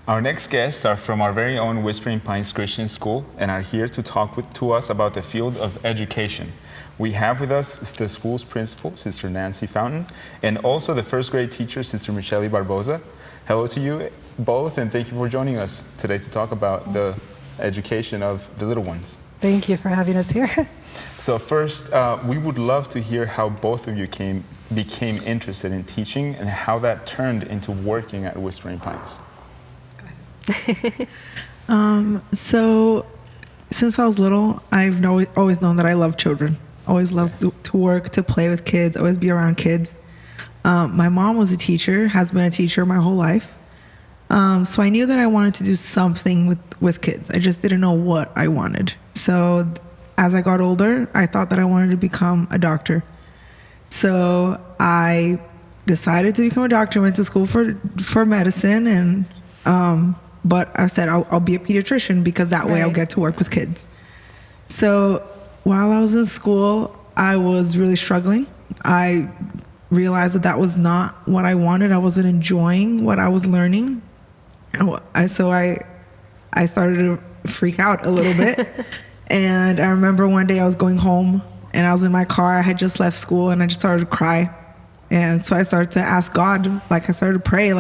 Our next guests are from our very own Whispering Pines Christian School and are here to talk to us about the field of education. We have with us the school's principal, Sister Nancy Fountain, and also the first grade teacher, Sister Michele Barbosa. Hello to you both, and thank you for joining us today to talk about the education of the little ones. Thank you for having us here. So first, we would love to hear how both of you became interested in teaching and how that turned into working at Whispering Pines. So since I was little, I've always known that I love children. Always loved to work, to play with kids, always be around kids. My mom was a teacher, has been a teacher my whole life. So I knew that I wanted to do something with kids. I just didn't know what I wanted. So as I got older, I thought that I wanted to become a doctor. So I decided to become a doctor, went to school for medicine, and but I said I'll be a pediatrician because that way I'll get to work with kids. So while I was in school, I was really struggling. I realized that was not what I wanted. I wasn't enjoying what I was learning. So I started to freak out a little bit. And I remember one day I was going home and I was in my car. I had just left school and I just started to cry. And so I started to ask God, I started to pray,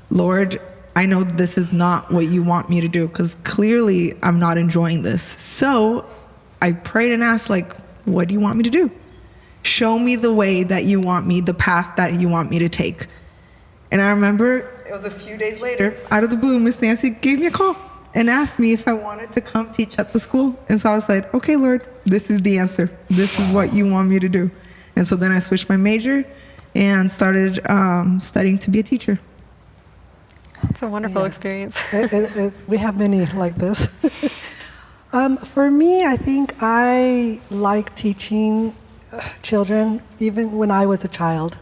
Lord, I know this is not what you want me to do because clearly I'm not enjoying this. So I prayed and asked, what do you want me to do? Show me the way that you want me, the path that you want me to take. And I remember it was a few days later, out of the blue, Miss Nancy gave me a call and asked me if I wanted to come teach at the school. And so I was like, okay, Lord, this is the answer. This is what you want me to do. And so then I switched my major and started studying to be a teacher. It's a wonderful experience. We have many like this. For me, I think I like teaching children even when I was a child.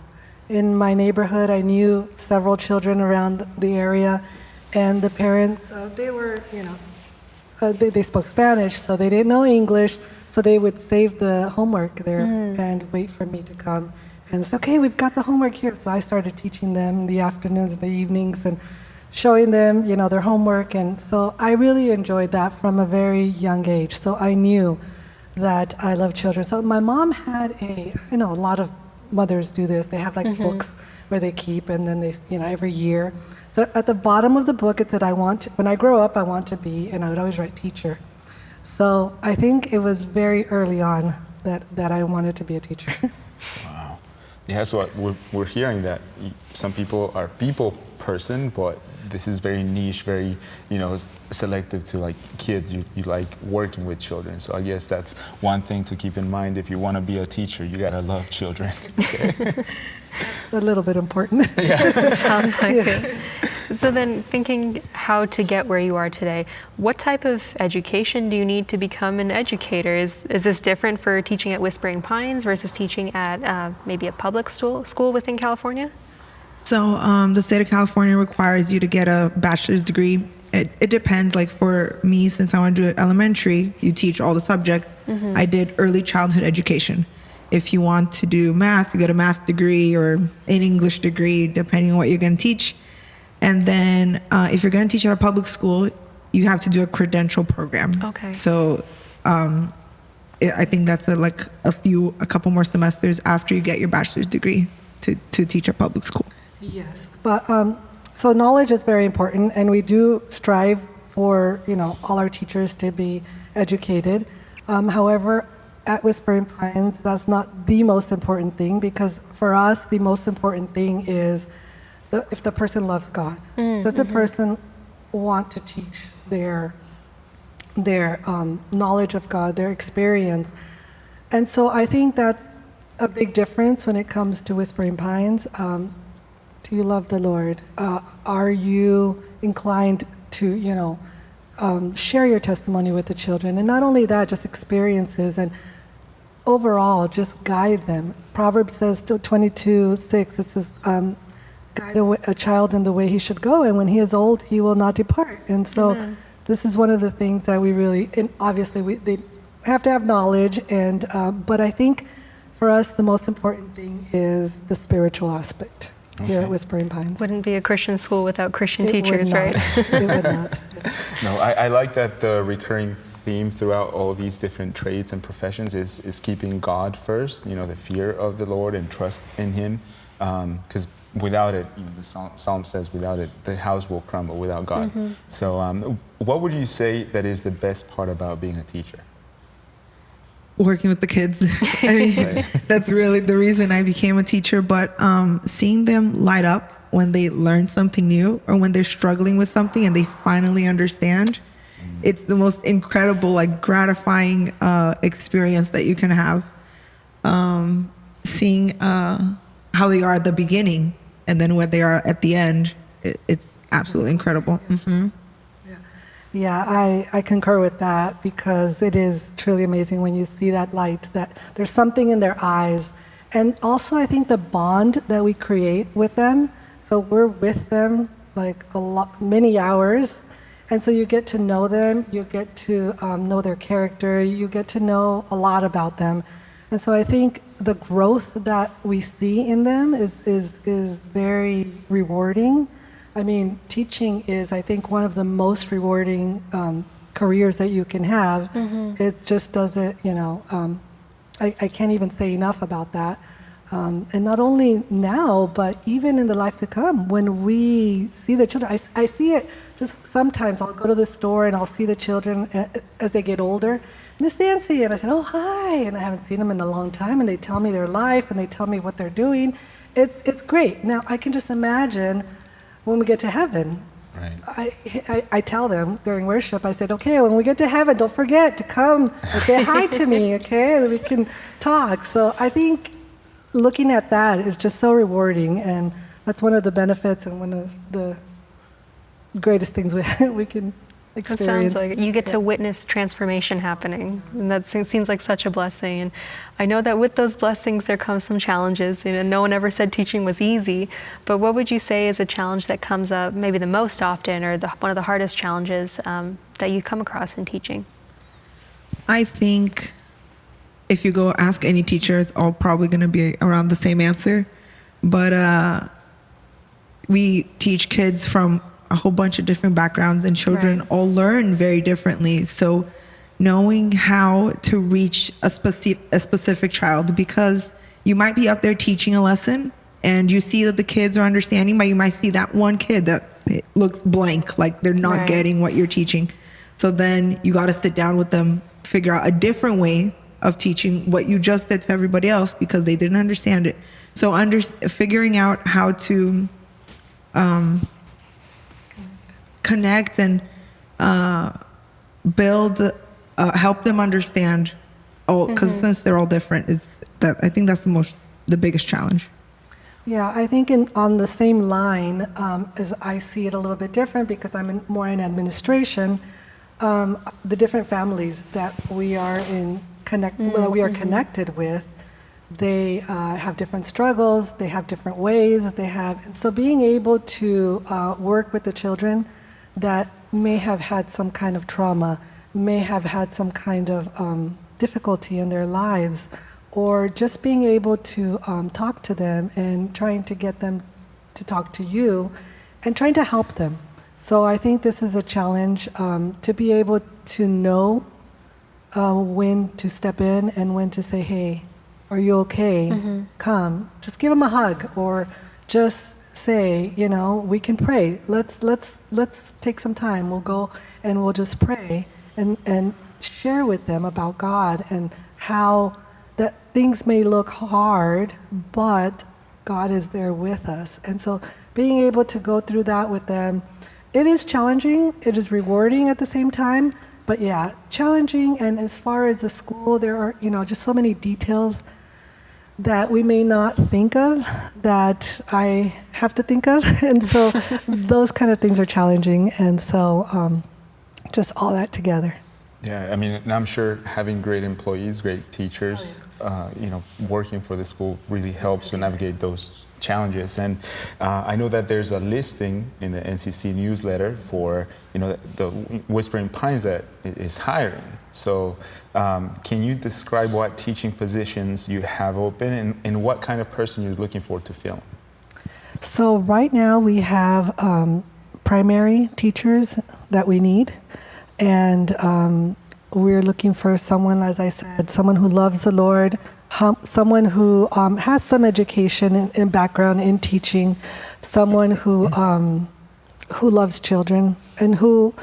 In my neighborhood, I knew several children around the area, and the parents, they were, they spoke Spanish, so they didn't know English, so they would save the homework there and wait for me to come. And it's okay, we've got the homework here. So I started teaching them in the afternoons and the evenings and showing them, their homework. And so I really enjoyed that from a very young age. So I knew that I love children. So my mom had a lot of mothers do this. They have books where they keep, and then they, every year. So at the bottom of the book, it said, when I grow up, I want to be, and I would always write teacher. So I think it was very early on that I wanted to be a teacher. Wow. Yeah, so we're hearing that some people are people person, but this is very niche, very, selective to kids. You like working with children. So I guess that's one thing to keep in mind. If you want to be a teacher, you gotta love children. Okay? It's a little bit important. Yeah, sounds like it. So then, thinking how to get where you are today, what type of education do you need to become an educator? Is this different for teaching at Whispering Pines versus teaching at maybe a public school within California? So the state of California requires you to get a bachelor's degree. It depends. For me, since I want to do elementary, you teach all the subjects. I did early childhood education. If you want to do math, you get a math degree or an English degree, depending on what you're going to teach. And then if you're going to teach at a public school, you have to do a credential program. Okay. So I think that's a couple more semesters after you get your bachelor's degree to teach at public school. Yes, but so knowledge is very important, and we do strive for all our teachers to be educated. However, at Whispering Pines, that's not the most important thing, because for us, the most important thing is if the person loves God. Does the person want to teach their knowledge of God, their experience? And so I think that's a big difference when it comes to Whispering Pines. Do you love the Lord? Are you inclined to, share your testimony with the children? And not only that, just experiences, and overall, just guide them. Proverbs says, 22:6, it says, guide a child in the way he should go, and when he is old, he will not depart. And so this is one of the things that we really, and obviously they have to have knowledge, and but I think for us, the most important thing is the spiritual aspect here at Whispering Pines. Wouldn't be a Christian school without Christian It teachers, would right? not. It would not. No, I like that the recurring theme throughout all these different trades and professions is keeping God first, the fear of the Lord and trust in Him. Because without it, the Psalm says, without it, the house will crumble without God. So what would you say that is the best part about being a teacher? Working with the kids. I mean, that's really the reason I became a teacher. But seeing them light up when they learn something new, or when they're struggling with something and they finally understand, it's the most incredible, gratifying experience that you can have. Seeing how they are at the beginning and then what they are at the end, it's absolutely incredible. Yeah, I concur with that, because it is truly amazing when you see that light, that there's something in their eyes. And also, I think the bond that we create with them, so we're with them many hours, and so you get to know them, you get to know their character, you get to know a lot about them. And so I think the growth that we see in them is very rewarding. I mean, teaching is, I think, one of the most rewarding careers that you can have. It just doesn't, I can't even say enough about that. And not only now, but even in the life to come, when we see the children, I see it just sometimes. I'll go to the store and I'll see the children as they get older. Miss Nancy, and I said, oh, hi, and I haven't seen them in a long time, and they tell me their life, and they tell me what they're doing. It's great. Now, I can just imagine when we get to heaven. I tell them during worship, I said, okay, when we get to heaven, don't forget to come and say hi to me, okay? And we can talk. So I think looking at that is just so rewarding, and that's one of the benefits and one of the greatest things we can experience. That sounds like you get to witness transformation happening, and that seems like such a blessing. And I know that with those blessings there comes some challenges. No one ever said teaching was easy, but what would you say is a challenge that comes up maybe the most often, or one of the hardest challenges that you come across in teaching? I think if you go ask any teacher, it's all probably going to be around the same answer. But we teach kids from a whole bunch of different backgrounds, and children all learn very differently. So knowing how to reach a specific child, because you might be up there teaching a lesson and you see that the kids are understanding, but you might see that one kid that looks blank, like they're not getting what you're teaching. So then you got to sit down with them, figure out a different way of teaching what you just did to everybody else because they didn't understand it. So figuring out how to connect and build, help them understand, because since they're all different, I think that's the biggest challenge. Yeah, I think on the same line, as I see it a little bit different because I'm more in administration, the different families that we are connected with, they have different struggles, they have different ways, and so being able to work with the children that may have had some kind of trauma, may have had some kind of difficulty in their lives, or just being able to talk to them and trying to get them to talk to you and trying to help them. So I think this is a challenge, to be able to know when to step in and when to say, hey, are you okay? Come. Just give them a hug, or just say, we can pray. Let's take some time. We'll go and we'll just pray and share with them about God and how that things may look hard, but God is there with us. And so being able to go through that with them, it is challenging, it is rewarding at the same time, but yeah, challenging. And as far as the school, there are, just so many details that we may not think of that I have to think of. And so those kind of things are challenging. And so just all that together. Yeah, I mean, and I'm sure having great employees, great teachers, working for the school really helps to navigate those challenges. And I know that there's a listing in the NCC newsletter for, the Whispering Pines that is hiring. So can you describe what teaching positions you have open and what kind of person you're looking for to fill? So right now we have primary teachers that we need. And we're looking for someone, as I said, someone who loves the Lord, someone who has some education and background in teaching, someone who loves children and who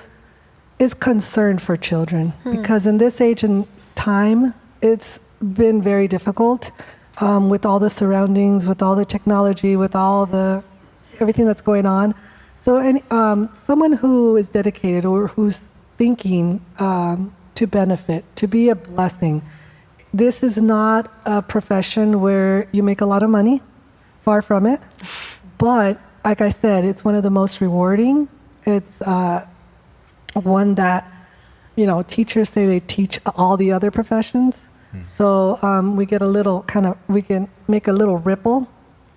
is concerned for children. Because in this age and time, it's been very difficult with all the surroundings, with all the technology, with all the everything that's going on. So someone who is dedicated or who's thinking to benefit, to be a blessing. This is not a profession where you make a lot of money, far from it. But like I said, it's one of the most rewarding. It's one that, teachers say they teach all the other professions. So we get we can make a little ripple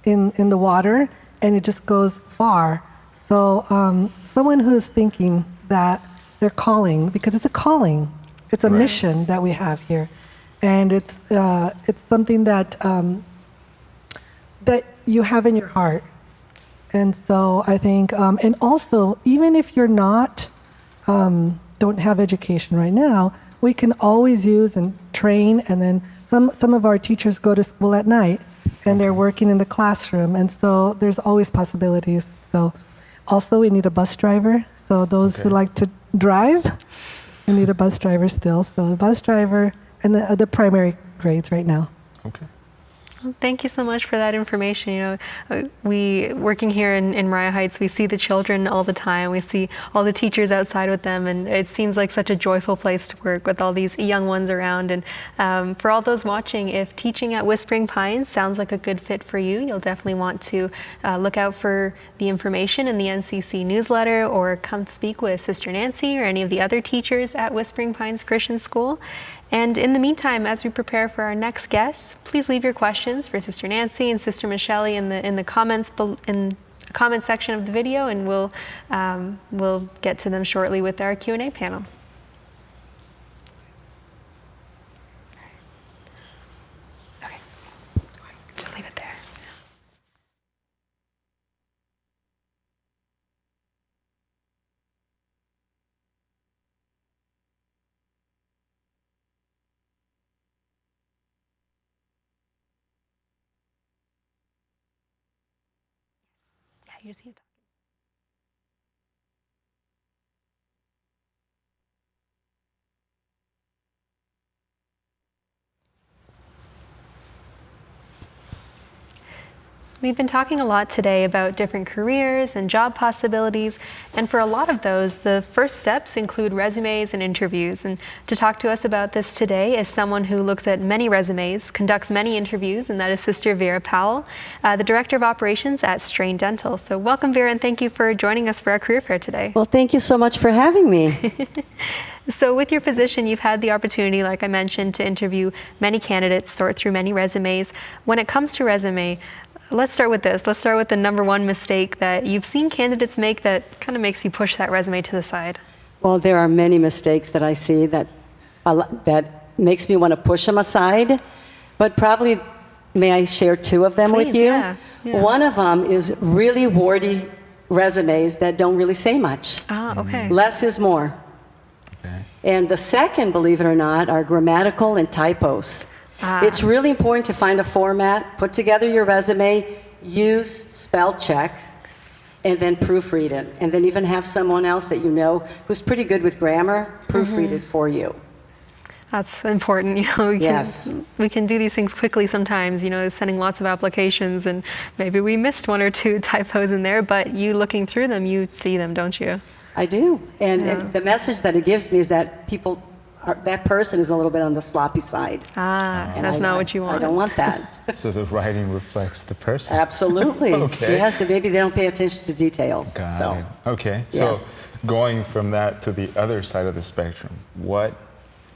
in the water and it just goes far. So someone who's thinking that their calling, because it's a calling, it's a mission that we have here, and it's something that that you have in your heart. And so I think, and also even if you're not don't have education right now, we can always use and train. And then some of our teachers go to school at night, and they're working in the classroom, and so there's always possibilities. So also we need a bus driver. So those who like to drive, we need a bus driver still. So the bus driver and the primary grades right now. Okay. Well, thank you so much for that information. We working here in Mariah Heights, we see the children all the time. We see all the teachers outside with them, and it seems like such a joyful place to work with all these young ones around. And for all those watching, if teaching at Whispering Pines sounds like a good fit for you, you'll definitely want to look out for the information in the NCC newsletter, or come speak with Sister Nancy or any of the other teachers at Whispering Pines Christian School. And in the meantime, as we prepare for our next guests, please leave your questions for Sister Nancy and Sister Michele in the comments comment section of the video, and we'll get to them shortly with our Q&A panel. Okay, just leave it there. You just can't talk. We've been talking a lot today about different careers and job possibilities, and for a lot of those, the first steps include resumes and interviews. And to talk to us about this today is someone who looks at many resumes, conducts many interviews, and that is Sister Vera Powell, the Director of Operations at Strain Dental. So welcome, Vera, and thank you for joining us for our career fair today. Well, thank you so much for having me. So with your position, you've had the opportunity, like I mentioned, to interview many candidates, sort through many resumes. When it comes to resume, let's start with this. Let's start with the number one mistake that you've seen candidates make that kind of makes you push that resume to the side. Well, there are many mistakes that I see that makes me want to push them aside, but probably may I share two of them Please, with you? Yeah. One of them is really wordy resumes that don't really say much. Ah, okay. Less is more. Okay. And the second, believe it or not, are grammatical and typos. It's really important to find a format, put together your resume, use spell check, and then proofread it. And then even have someone else that you know who's pretty good with grammar proofread it for you. That's important. We can do these things quickly sometimes, sending lots of applications, and maybe we missed one or two typos in there, but you looking through them, you see them, don't you? I do. And the message that it gives me is that that person is a little bit on the sloppy side. And that's not what you want. I don't want that. So the writing reflects the person. Absolutely. Okay. Yes, maybe they don't pay attention to details. Got it. Okay. Yes. So going from that to the other side of the spectrum, what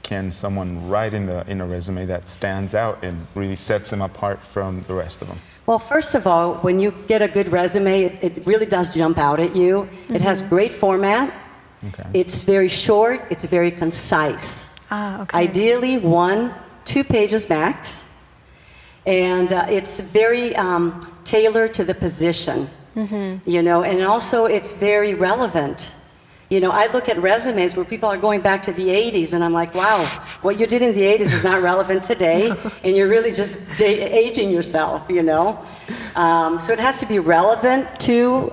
can someone write in a resume that stands out and really sets them apart from the rest of them? Well, first of all, when you get a good resume, it really does jump out at you. Mm-hmm. It has great format. Okay. It's very short. It's very concise. Okay. Ideally, 1-2 pages max. And it's very tailored to the position, and also it's very relevant. I look at resumes where people are going back to the 80s, and I'm like, wow, what you did in the 80s is not relevant today, and you're really just aging yourself, So it has to be relevant to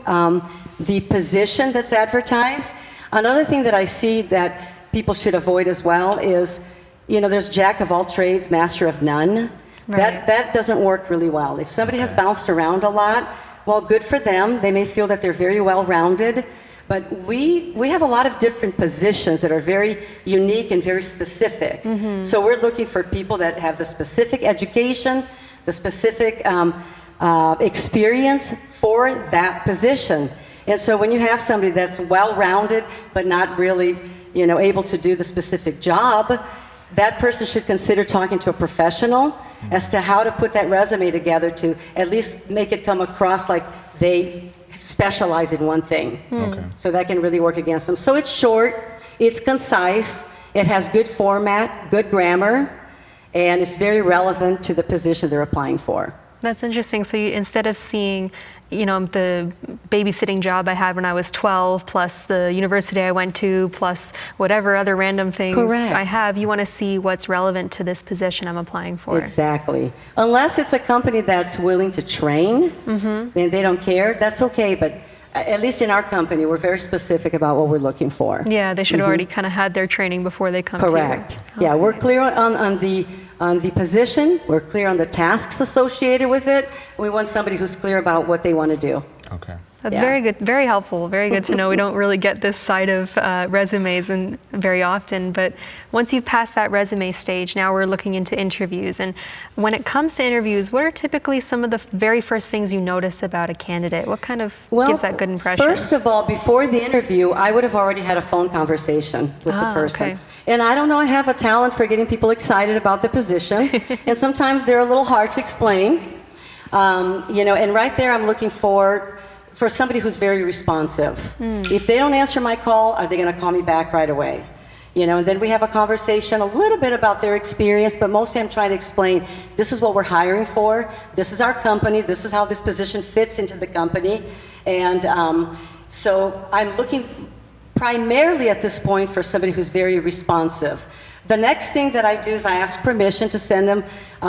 the position that's advertised. Another thing that I see that people should avoid as well is, there's jack of all trades, master of none. Right. That doesn't work really well. If somebody has bounced around a lot, well, good for them. They may feel that they're very well-rounded. But we have a lot of different positions that are very unique and very specific. Mm-hmm. So we're looking for people that have the specific education, the specific experience for that position. And so when you have somebody that's well-rounded but not really, able to do the specific job, that person should consider talking to a professional as to how to put that resume together to at least make it come across like they specialize in one thing. Okay. So that can really work against them. So it's short, it's concise, it has good format, good grammar, and it's very relevant to the position they're applying for. That's interesting. So instead of seeing, the babysitting job I had when I was 12, plus the university I went to, plus whatever other random things I have, you want to see what's relevant to this position I'm applying for. Exactly. Unless it's a company that's willing to train, and they don't care, that's okay. But at least in our company, we're very specific about what we're looking for. Yeah, they should have already kind of had their training before they come to you. Correct. Yeah, we're clear on the position. We're clear on the tasks associated with it. We want somebody who's clear about what they want to do. Okay. That's very good, very helpful, very good to know. We don't really get this side of resumes very often, but once you've passed that resume stage, now we're looking into interviews. And when it comes to interviews, what are typically some of the very first things you notice about a candidate? What kind of gives that good impression? First of all, before the interview, I would have already had a phone conversation with the person. Okay. And I don't know, I have a talent for getting people excited about the position, and sometimes they're a little hard to explain. And right there I'm looking for somebody who's very responsive. If they don't answer my call, are they going to call me back right away? And then we have a conversation a little bit about their experience, but mostly I'm trying to explain, this is what we're hiring for, this is our company, this is how this position fits into the company. And so I'm looking primarily at this point for somebody who's very responsive. The next thing that I do is I ask permission to send them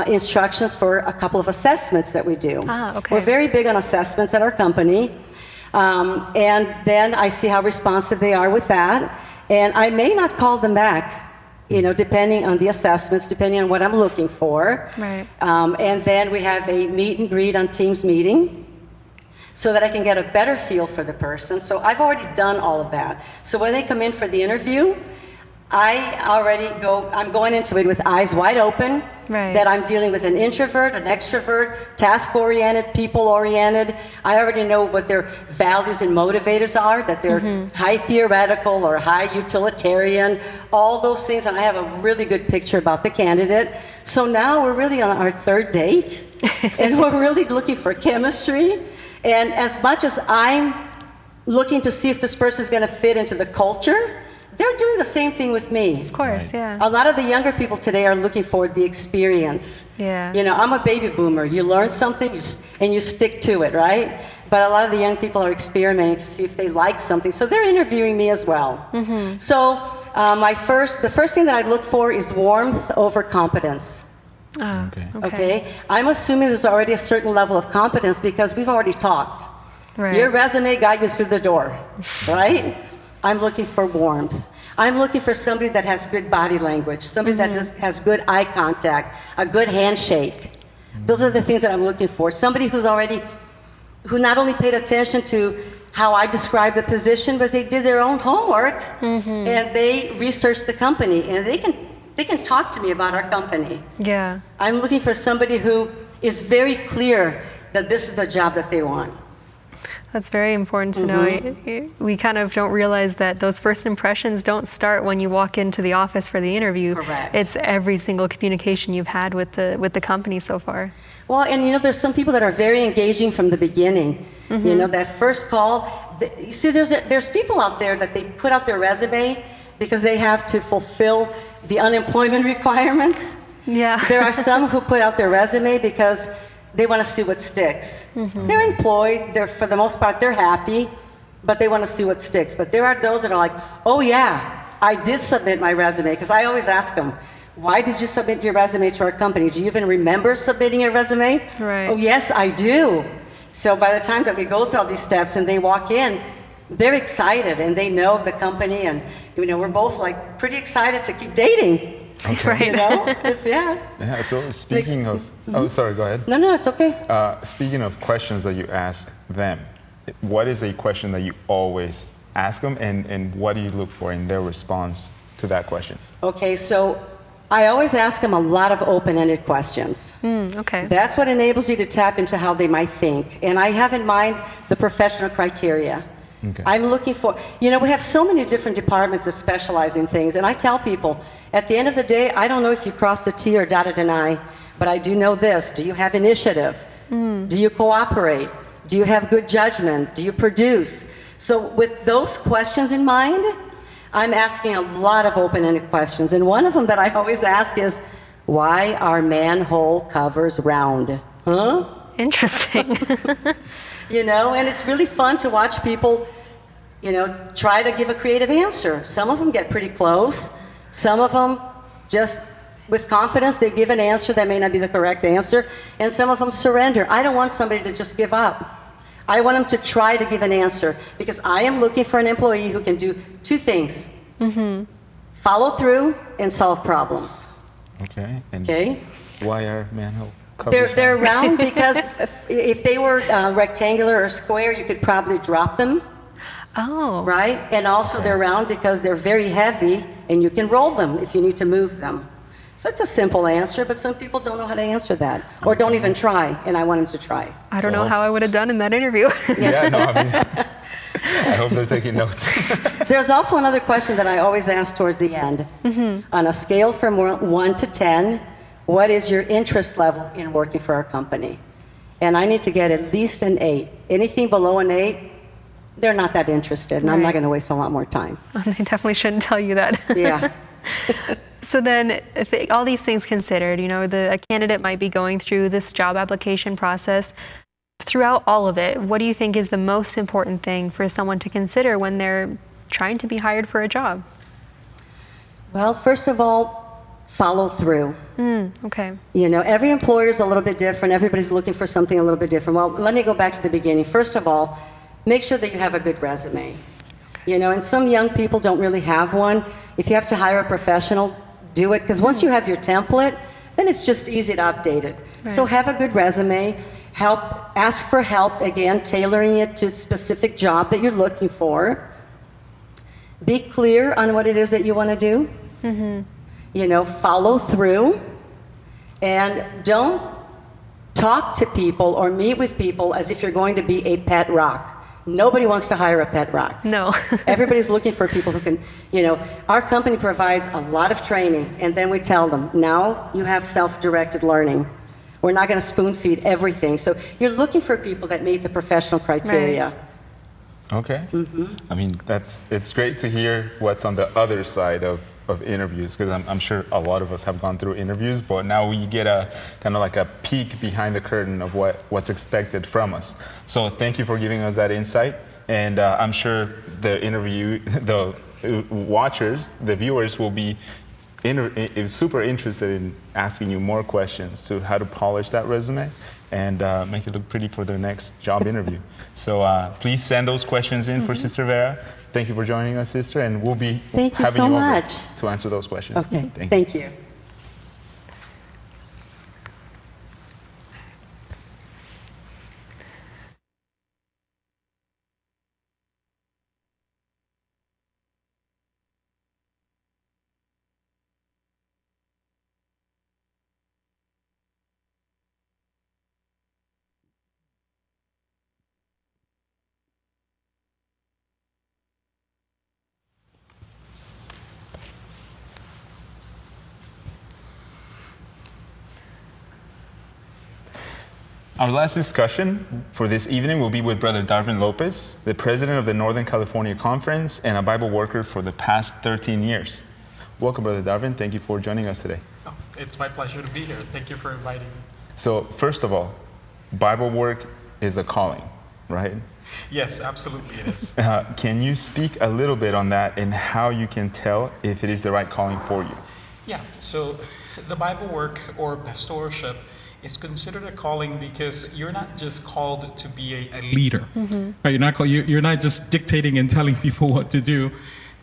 instructions for a couple of assessments that we do. Okay. We're very big on assessments at our company. And then I see how responsive they are with that. And I may not call them back, depending on the assessments, depending on what I'm looking for. Right. And then we have a meet and greet on Teams meeting, so that I can get a better feel for the person. So I've already done all of that. So when they come in for the interview, I'm going into it with eyes wide open, that I'm dealing with an introvert, an extrovert, task-oriented, people-oriented. I already know what their values and motivators are, that they're high theoretical or high utilitarian, all those things, and I have a really good picture about the candidate. So now we're really on our third date, and we're really looking for chemistry. And as much as I'm looking to see if this person is going to fit into the culture, they're doing the same thing with me. Of course, yeah. A lot of the younger people today are looking for the experience. Yeah. I'm a baby boomer. You learn something and you stick to it, right? But a lot of the young people are experimenting to see if they like something. So they're interviewing me as well. So the first thing that I look for is warmth over competence. Okay. I'm assuming there's already a certain level of competence because we've already talked. Your resume got you through the door, right? I'm looking for warmth. I'm looking for somebody that has good body language, somebody that has good eye contact, a good handshake. Those are the things that I'm looking for. Somebody who not only paid attention to how I describe the position, but they did their own homework and they researched the company, and they can talk to me about our company. Yeah. I'm looking for somebody who is very clear that this is the job that they want. That's very important to know. We kind of don't realize that those first impressions don't start when you walk into the office for the interview. Correct. It's every single communication you've had with the company so far. Well, and you know, there's some people that are very engaging from the beginning. You know, that first call. You see, there's people out there that they put out their resume because they have to fulfill the unemployment requirements. Yeah. There are some who put out their resume because they want to see what sticks. They're employed, for the most part, they're happy, but they want to see what sticks. But there are those that are like, oh yeah, I did submit my resume, because I always ask them, why did you submit your resume to our company? Do you even remember submitting your resume? Right. Oh yes, I do. So by the time that we go through all these steps and they walk in, they're excited and they know the company, and you know, we're both like pretty excited to keep dating. Okay. Right. You know? Yeah. Yeah, so speaking of, oh, sorry, go ahead. No, it's okay. Speaking of questions that you ask them, what is a question that you always ask them, and what do you look for in their response to that question? Okay, so I always ask them a lot of open-ended questions. Okay. That's what enables you to tap into how they might think. And I have in mind the professional criteria. Okay. I'm looking for, you know, we have so many different departments that specialize in things, and I tell people, at the end of the day, I don't know if you crossed the T or dotted an I, but I do know this. Do you have initiative? Do you cooperate? Do you have good judgment? Do you produce? So with those questions in mind, I'm asking a lot of open-ended questions. And one of them that I always ask is, why are manhole covers round? Huh? Interesting. You know, and it's really fun to watch people, you know, try to give a creative answer. Some of them get pretty close. Some of them just, with confidence, they give an answer that may not be the correct answer. And some of them surrender. I don't want somebody to just give up. I want them to try to give an answer, because I am looking for an employee who can do two things. Follow through and solve problems. Okay. And Okay? why are manhole covers They're round because if they were rectangular or square, you could probably drop them. Oh. Right? And also they're round because they're very heavy and you can roll them if you need to move them. So it's a simple answer, but some people don't know how to answer that, or don't even try, and I want them to try. I don't know how I would have done in that interview. Yeah, no, I mean, I hope they're taking notes. There's also another question that I always ask towards the end. On a scale from 1 to 10, what is your interest level in working for our company? And I need to get at least an 8. Anything below an 8, they're not that interested, and I'm not going to waste a lot more time. They definitely shouldn't tell you that. Yeah. So then, if all these things considered, you know, a candidate might be going through this job application process. Throughout all of it, what do you think is the most important thing for someone to consider when they're trying to be hired for a job? Well, first of all, follow through. Okay. You know, every employer is a little bit different. Everybody's looking for something a little bit different. Well, let me go back to the beginning. First of all, make sure that you have a good resume. You know, and some young people don't really have one. If you have to hire a professional, do it, because once you have your template, then it's just easy to update it. Right. So have a good resume. Ask for help, again, tailoring it to a specific job that you're looking for. Be clear on what it is that you want to do. You know, follow through. And don't talk to people or meet with people as if you're going to be a pet rock. Nobody wants to hire a pet rock. No. Everybody's looking for people who can, you know, our company provides a lot of training, and then we tell them, now you have self-directed learning. We're not going to spoon feed everything. So you're looking for people that meet the professional criteria. Right. Okay. I mean, it's great to hear what's on the other side of interviews, because I'm sure a lot of us have gone through interviews, but now we get a kind of like a peek behind the curtain of what's expected from us. So thank you for giving us that insight, and I'm sure the watchers, the viewers will be super interested in asking you more questions to how to polish that resume and make it look pretty for their next job interview. So please send those questions in for Sister Vera. Thank you for joining us, Sister, and we'll be having you over to answer those questions. Okay, thank you. Our last discussion for this evening will be with Brother Darvin Lopez, the president of the Northern California Conference and a Bible worker for the past 13 years. Welcome, Brother Darvin. Thank you for joining us today. Oh, it's my pleasure to be here. Thank you for inviting me. So, first of all, Bible work is a calling, right? Yes, absolutely it is. Can you speak a little bit on that and how you can tell if it is the right calling for you? Yeah, so the Bible work or pastorship is considered a calling because you're not just called to be a leader. Right? You're not just dictating and telling people what to do.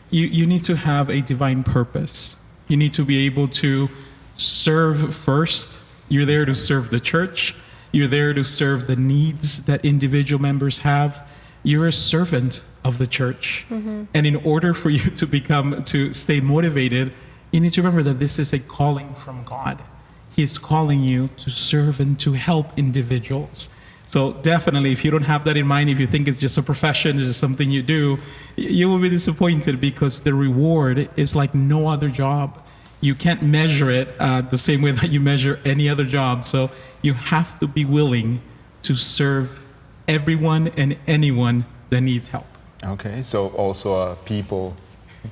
You need to have a divine purpose. You need to be able to serve first. You're there to serve the church. You're there to serve the needs that individual members have. You're a servant of the church. And in order for you to stay motivated, you need to remember that this is a calling from God. He's calling you to serve and to help individuals. So definitely, if you don't have that in mind, if you think it's just a profession, it's just something you do, you will be disappointed because the reward is like no other job. You can't measure it the same way that you measure any other job. So you have to be willing to serve everyone and anyone that needs help. Okay, so also a people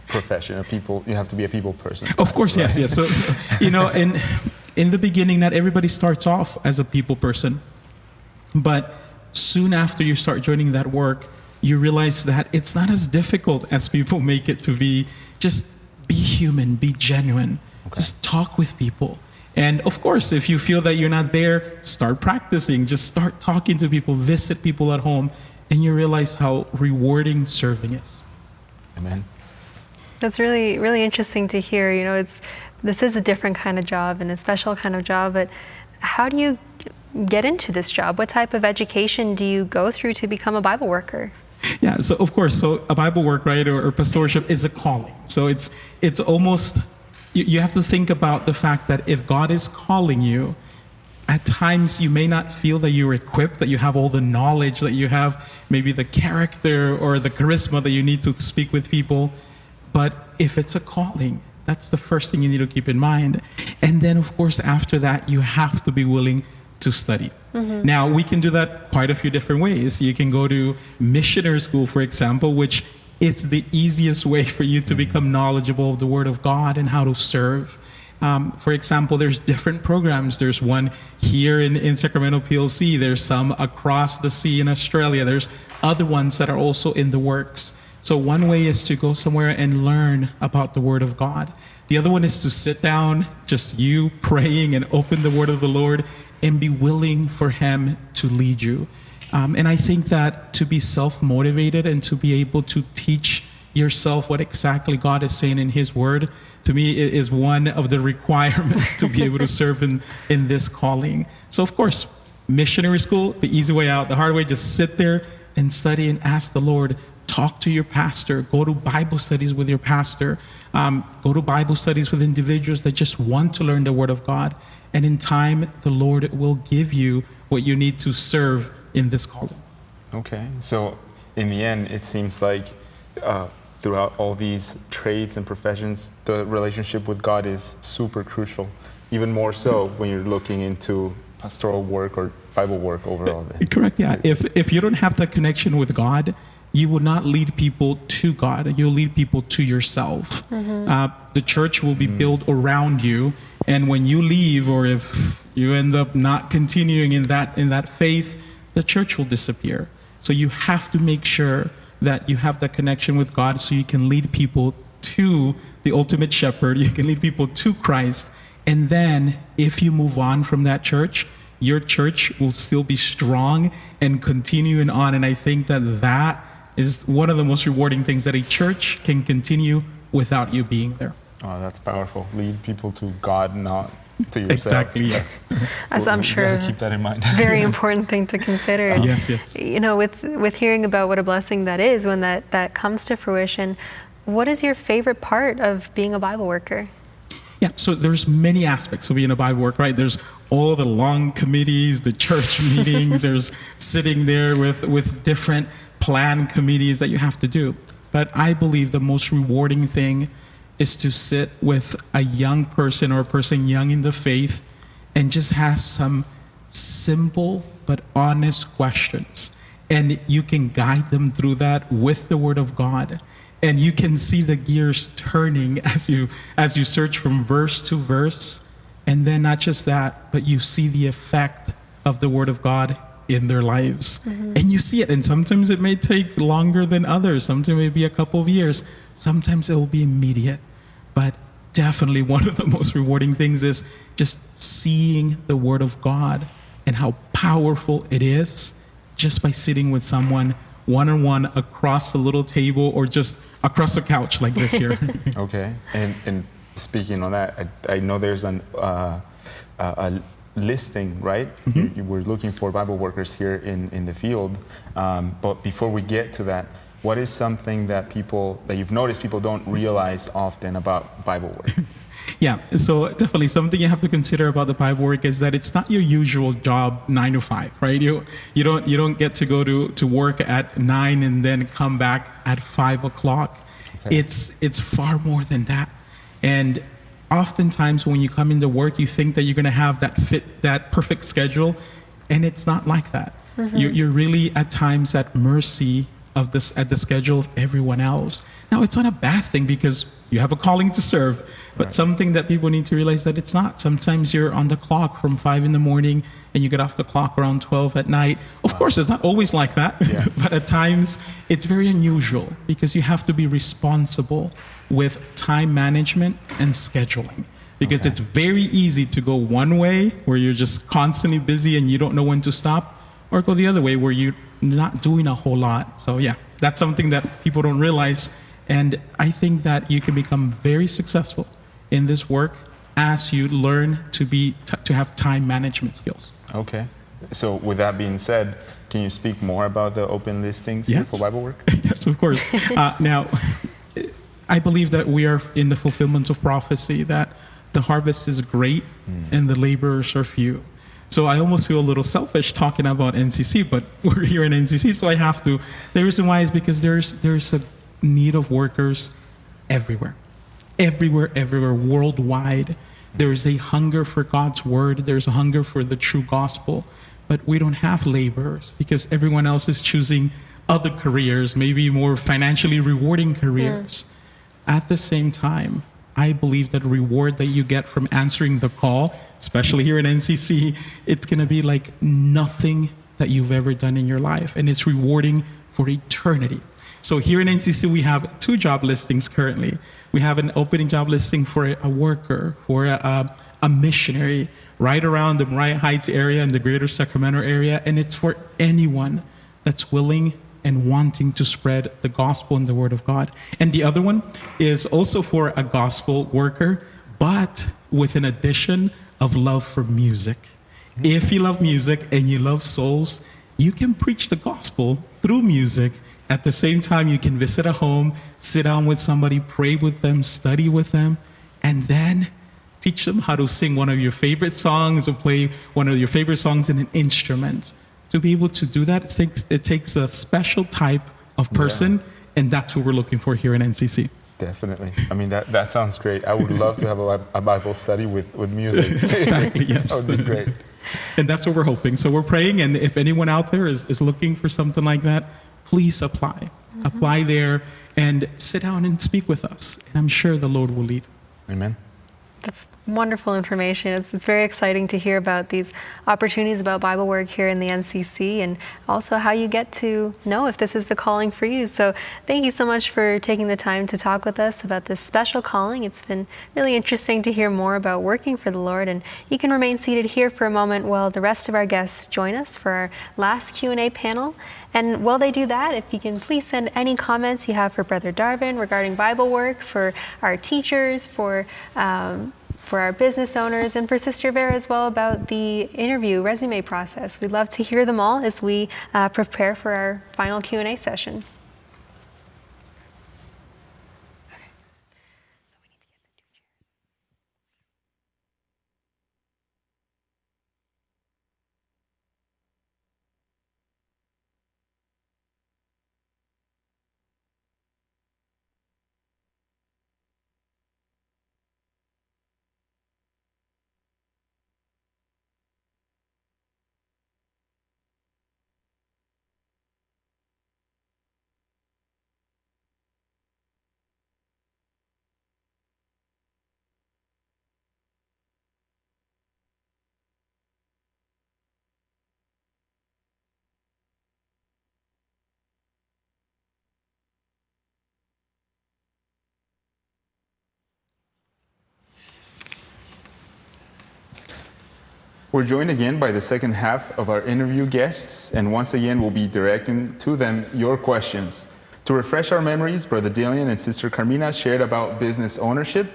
profession, you have to be a people person. Of course, right? Yes. So in the beginning, not everybody starts off as a people person. But soon after you start joining that work, you realize that it's not as difficult as people make it to be. Just be human, be genuine, just talk with people. And of course, if you feel that you're not there, start practicing, just start talking to people, visit people at home, and you realize how rewarding serving is. Amen. That's really, really interesting to hear. This is a different kind of job and a special kind of job, but how do you get into this job? What type of education do you go through to become a Bible worker? Yeah, so of course, a Bible work, right, or pastorship is a calling. So it's almost, you have to think about the fact that if God is calling you, at times you may not feel that you're equipped, that you have all the knowledge, that you have maybe the character or the charisma that you need to speak with people. But if it's a calling, that's the first thing you need to keep in mind. And then, of course, after that, you have to be willing to study. Now, we can do that quite a few different ways. You can go to missionary school, for example, which is the easiest way for you to become knowledgeable of the Word of God and how to serve. For example, there's different programs. There's one here in Sacramento PLC. There's some across the sea in Australia. There's other ones that are also in the works. So one way is to go somewhere and learn about the Word of God. The other one is to sit down, just you praying and open the Word of the Lord and be willing for Him to lead you. And I think that to be self-motivated and to be able to teach yourself what exactly God is saying in His Word, to me, it is one of the requirements to be able to serve in this calling. So of course, missionary school, the easy way out. The hard way, just sit there and study and ask the Lord. Talk to your pastor, go to Bible studies with your pastor, go to Bible studies with individuals that just want to learn the Word of God. And in time, the Lord will give you what you need to serve in this calling. Okay, so in the end, it seems like throughout all these trades and professions, the relationship with God is super crucial, even more so when you're looking into pastoral work or Bible work overall. Correct, yeah. If you don't have that connection with God, you will not lead people to God. You'll lead people to yourself. The church will be built around you, and when you leave, or if you end up not continuing in that faith, the church will disappear. So you have to make sure that you have that connection with God, so you can lead people to the ultimate shepherd. You can lead people to Christ, and then if you move on from that church, your church will still be strong and continuing on. And I think that is one of the most rewarding things, that a church can continue without you being there. Oh, that's powerful. Lead people to God, not to yourself. Exactly, yes. As I'm sure, keep that in mind. very important thing to consider. Yes, yes. You know, with hearing about what a blessing that is when that comes to fruition, what is your favorite part of being a Bible worker? Yeah, so there's many aspects of being a Bible worker, right? There's all the long committees, the church meetings, there's sitting there with different planned committees that you have to do. But I believe the most rewarding thing is to sit with a young person or a person young in the faith and just has some simple but honest questions. And you can guide them through that with the Word of God. And you can see the gears turning as you search from verse to verse. And then not just that, but you see the effect of the Word of God in their lives. Mm-hmm. And you see it. And sometimes it may take longer than others. Sometimes it may be a couple of years. Sometimes it will be immediate. But definitely one of the most rewarding things is just seeing the Word of God and how powerful it is just by sitting with someone one-on-one across a little table or just across a couch like this here. Okay. And speaking on that, I know there's a listing, right? Mm-hmm. You were looking for Bible workers here in the field. But before we get to that, what is something that you've noticed people don't realize often about Bible work? Yeah, so definitely something you have to consider about the Bible work is that it's not your usual job 9 to 5, right? You don't get to go to work at 9 and then come back at 5 o'clock. Okay. It's far more than that. And oftentimes when you come into work, you think that you're going to have that perfect schedule, and it's not like that. Mm-hmm. You're really at times at mercy at the schedule of everyone else. Now, it's not a bad thing because you have a calling to serve, but right. Something that people need to realize that it's not. Sometimes you're on the clock from 5 in the morning and you get off the clock around 12 at night. Of course, it's not always like that, yeah. But at times it's very unusual because you have to be responsible with time management and scheduling. Because It's very easy to go one way where you're just constantly busy and you don't know when to stop, or go the other way where you're not doing a whole lot. So yeah, that's something that people don't realize. And I think that you can become very successful in this work as you learn to have time management skills. Okay. So with that being said, can you speak more about the open listings here for Bible work? Yes, of course. Now, I believe that we are in the fulfillment of prophecy, that the harvest is great and the laborers are few. So I almost feel a little selfish talking about NCC, but we're here in NCC, so I have to. The reason why is because there's a need of workers everywhere, worldwide. There's a hunger for God's word. There's a hunger for the true gospel, but we don't have laborers because everyone else is choosing other careers, maybe more financially rewarding careers. At the same time, I believe that reward that you get from answering the call, especially here in NCC, it's going to be like nothing that you've ever done in your life, and it's rewarding for eternity. So here in NCC, we have 2 job listings currently. We have an opening job listing for a worker, for a missionary right around the Mariah Heights area and the greater Sacramento area, and it's for anyone that's willing and wanting to spread the gospel and the word of God. And the other one is also for a gospel worker, but with an addition of love for music. If you love music and you love souls, you can preach the gospel through music. At the same time, you can visit a home, sit down with somebody, pray with them, study with them, and then teach them how to sing one of your favorite songs or play one of your favorite songs in an instrument. To be able to do that, it takes a special type of person, and that's what we're looking for here in NCC. Definitely. I mean, that sounds great. I would love to have a Bible study with music. Exactly, yes. That would be great. And that's what we're hoping. So we're praying, and if anyone out there is looking for something like that, please apply. Mm-hmm. Apply there and sit down and speak with us. And I'm sure the Lord will lead. Amen. That's Wonderful information. It's very exciting to hear about these opportunities about Bible work here in the NCC, and also how you get to know if this is the calling for you. So thank you so much for taking the time to talk with us about this special calling. It's been really interesting to hear more about working for the Lord, and you can remain seated here for a moment while the rest of our guests join us for our last Q&A panel. And while they do that, if you can please send any comments you have for Brother Darvin regarding Bible work, for our teachers, for our business owners, and for Sister Vera as well about the interview resume process. We'd love to hear them all as we prepare for our final Q&A session. We're joined again by the second half of our interview guests, and once again we'll be directing to them your questions. To refresh our memories, Brother Dylean and Sister Carmina shared about business ownership.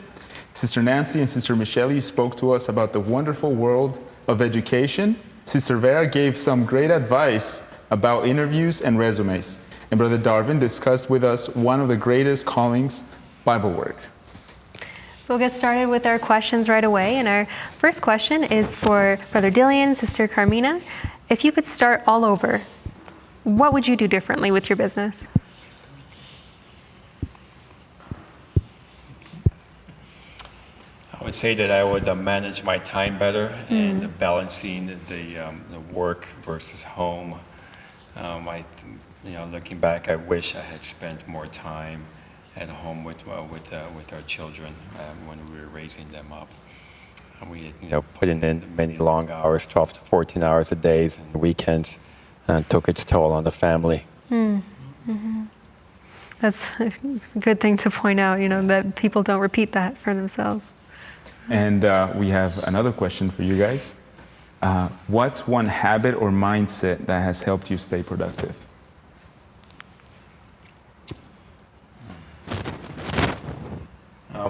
Sister Nancy and Sister Michele spoke to us about the wonderful world of education. Sister Vera gave some great advice about interviews and resumes. And Brother Darvin discussed with us one of the greatest callings, Bible work. So we'll get started with our questions right away. And our first question is for Brother Dylean, Sister Carmina. If you could start all over, what would you do differently with your business? I would say that I would manage my time better and balancing the work versus home. Looking back, I wish I had spent more time at home with our children when we were raising them up. And we putting in many long hours, 12 to 14 hours a day, and the weekends, and took its toll on the family. Mm-hmm. That's a good thing to point out, that people don't repeat that for themselves. And we have another question for you guys. What's one habit or mindset that has helped you stay productive?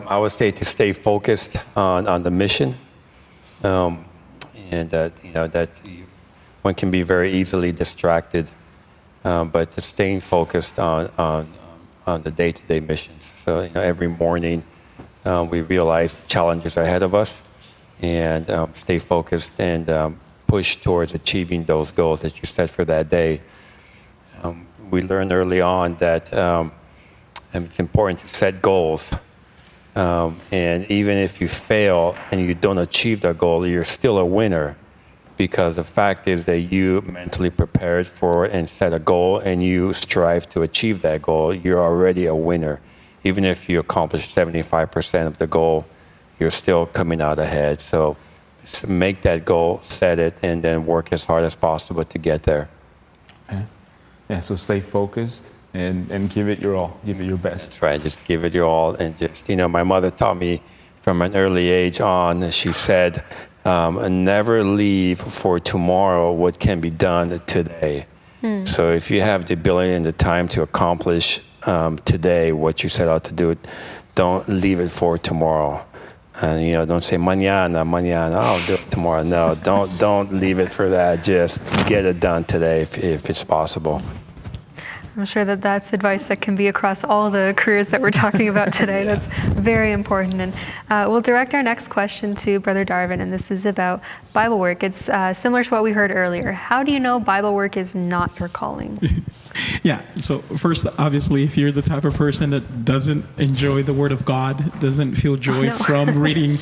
I would say to stay focused on the mission, and that one can be very easily distracted, but to staying focused on the day-to-day missions. So every morning we realize the challenges ahead of us, and stay focused and push towards achieving those goals that you set for that day. We learned early on that it's important to set goals. And even if you fail and you don't achieve that goal, you're still a winner, because the fact is that you mentally prepared for and set a goal and you strive to achieve that goal, you're already a winner. Even if you accomplish 75% of the goal, you're still coming out ahead. So make that goal, set it, and then work as hard as possible to get there. Yeah, so stay focused. And give it your all, give it your best. That's right, just give it your all. And just, my mother taught me from an early age on, she said, never leave for tomorrow what can be done today. So if you have the ability and the time to accomplish today what you set out to do, don't leave it for tomorrow. And don't say mañana, I'll do it tomorrow. No, don't leave it for that. Just get it done today if it's possible. I'm sure that that's advice that can be across all the careers that we're talking about today. That's very important. And we'll direct our next question to Brother Darvin, and this is about Bible work. It's similar to what we heard earlier. How do you know Bible work is not your calling? Yeah, so first, obviously, if you're the type of person that doesn't enjoy the Word of God, doesn't feel joy from reading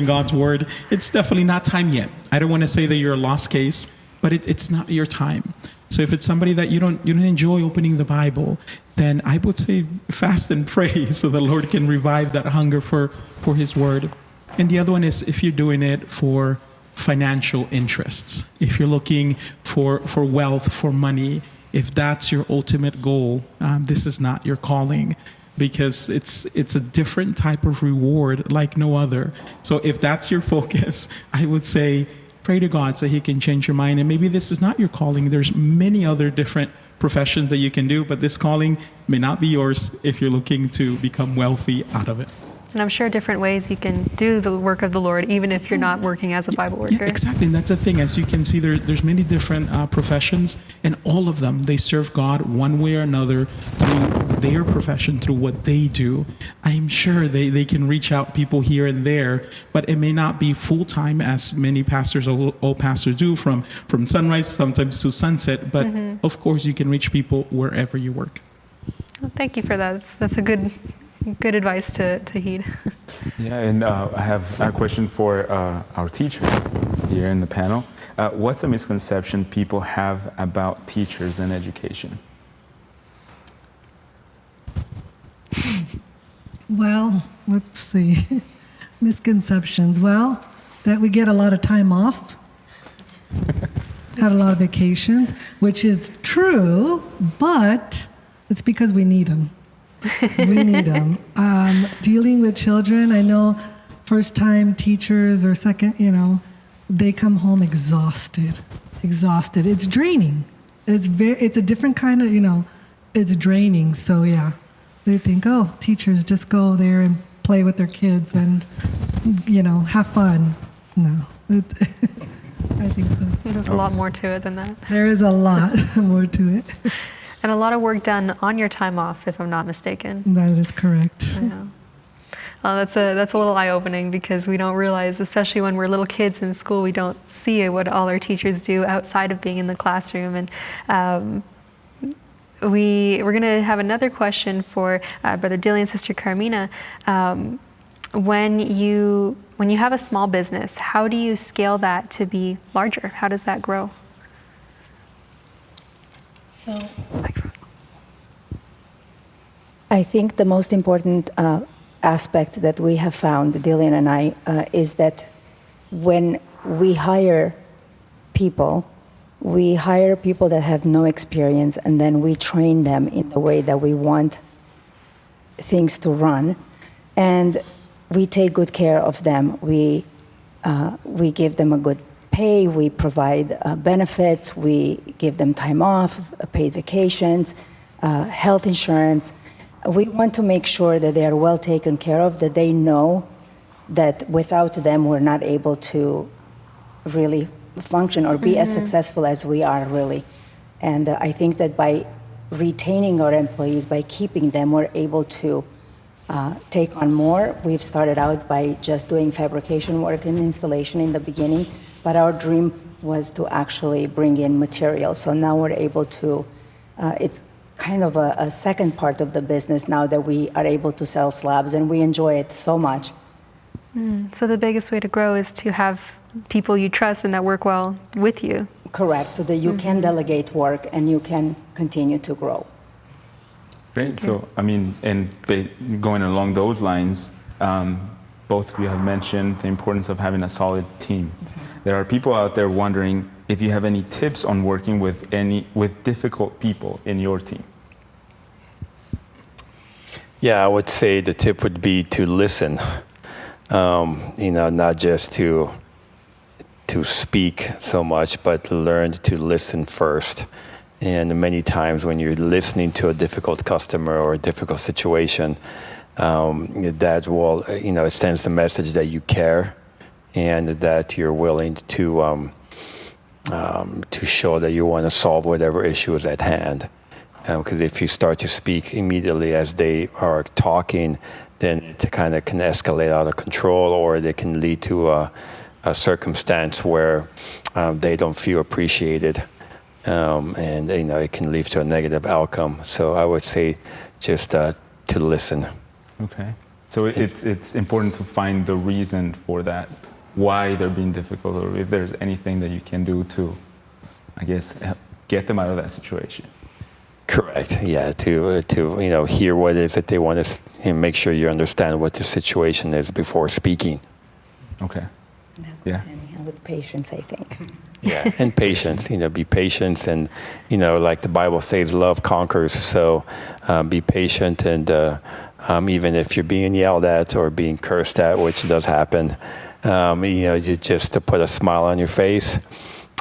God's Word, it's definitely not time yet. I don't want to say that you're a lost case, but it's not your time. So if it's somebody that you don't enjoy opening the Bible, then I would say fast and pray so the Lord can revive that hunger for His Word. And the other one is if you're doing it for financial interests, if you're looking for wealth, for money, if that's your ultimate goal, this is not your calling, because it's a different type of reward like no other. So if that's your focus, I would say pray to God so he can change your mind. And maybe this is not your calling. There's many other different professions that you can do, but this calling may not be yours if you're looking to become wealthy out of it. And I'm sure different ways you can do the work of the Lord, even if you're not working as a Bible worker. Yeah, exactly. And that's the thing. As you can see, there's many different professions, and all of them, they serve God one way or another through their profession, through what they do. I'm sure they can reach out people here and there, but it may not be full-time, as many pastors, all pastors do, from sunrise sometimes to sunset. But of course, you can reach people wherever you work. Well, thank you for that. That's a good advice to heed. Yeah, and I have a question for our teachers here in the panel. What's a misconception people have about teachers and education? Well, let's see. Misconceptions. Well, that we get a lot of time off, have a lot of vacations, which is true, but it's because we need them. We need them. Dealing with children, I know first-time teachers or second, they come home exhausted. It's draining. It's a different kind of, it's draining. So yeah, they think, oh, teachers just go there and play with their kids and, have fun. No, I think so. There's a lot more to it than that. There is a lot more to it. And a lot of work done on your time off, if I'm not mistaken. That is correct. Yeah. That's a little eye-opening, because we don't realize, especially when we're little kids in school, we don't see what all our teachers do outside of being in the classroom. And we're going to have another question for Brother Dylean and Sister Carmina. When you have a small business, how do you scale that to be larger? How does that grow? So, I think the most important aspect that we have found, Dylean and I, is that when we hire people that have no experience, and then we train them in the way that we want things to run, and we take good care of them. We give them a good pay, we provide benefits, we give them time off, paid vacations, health insurance. We want to make sure that they are well taken care of, that they know that without them we're not able to really function or be as successful as we are really. And I think that by retaining our employees, by keeping them, we're able to take on more. We've started out by just doing fabrication work and installation in the beginning, but our dream was to actually bring in materials. So now we're able to, it's kind of a second part of the business now that we are able to sell slabs, and we enjoy it so much. So the biggest way to grow is to have people you trust and that work well with you. Correct, so that you can delegate work and you can continue to grow. Great. Okay. So, and going along those lines, both of you have mentioned the importance of having a solid team. There are people out there wondering if you have any tips on working with difficult people in your team. Yeah, I would say the tip would be to listen. Not just to speak so much, but learn to listen first. And many times when you're listening to a difficult customer or a difficult situation, that will, it sends the message that you care and that you're willing to show that you want to solve whatever issue is at hand. Because if you start to speak immediately as they are talking, then it kind of can escalate out of control, or they can lead to a circumstance where they don't feel appreciated. And it can lead to a negative outcome. So I would say just to listen. Okay. So it's important to find the reason for that, why they're being difficult, or if there's anything that you can do to, I guess, get them out of that situation. Correct. Yeah. To hear what it is that they want to, make sure you understand what the situation is before speaking. Okay. That goes Yeah. hand in hand with patience, I think. Yeah, and patience, be patient. And, like the Bible says, love conquers. So be patient. And even if you're being yelled at or being cursed at, which does happen, just to put a smile on your face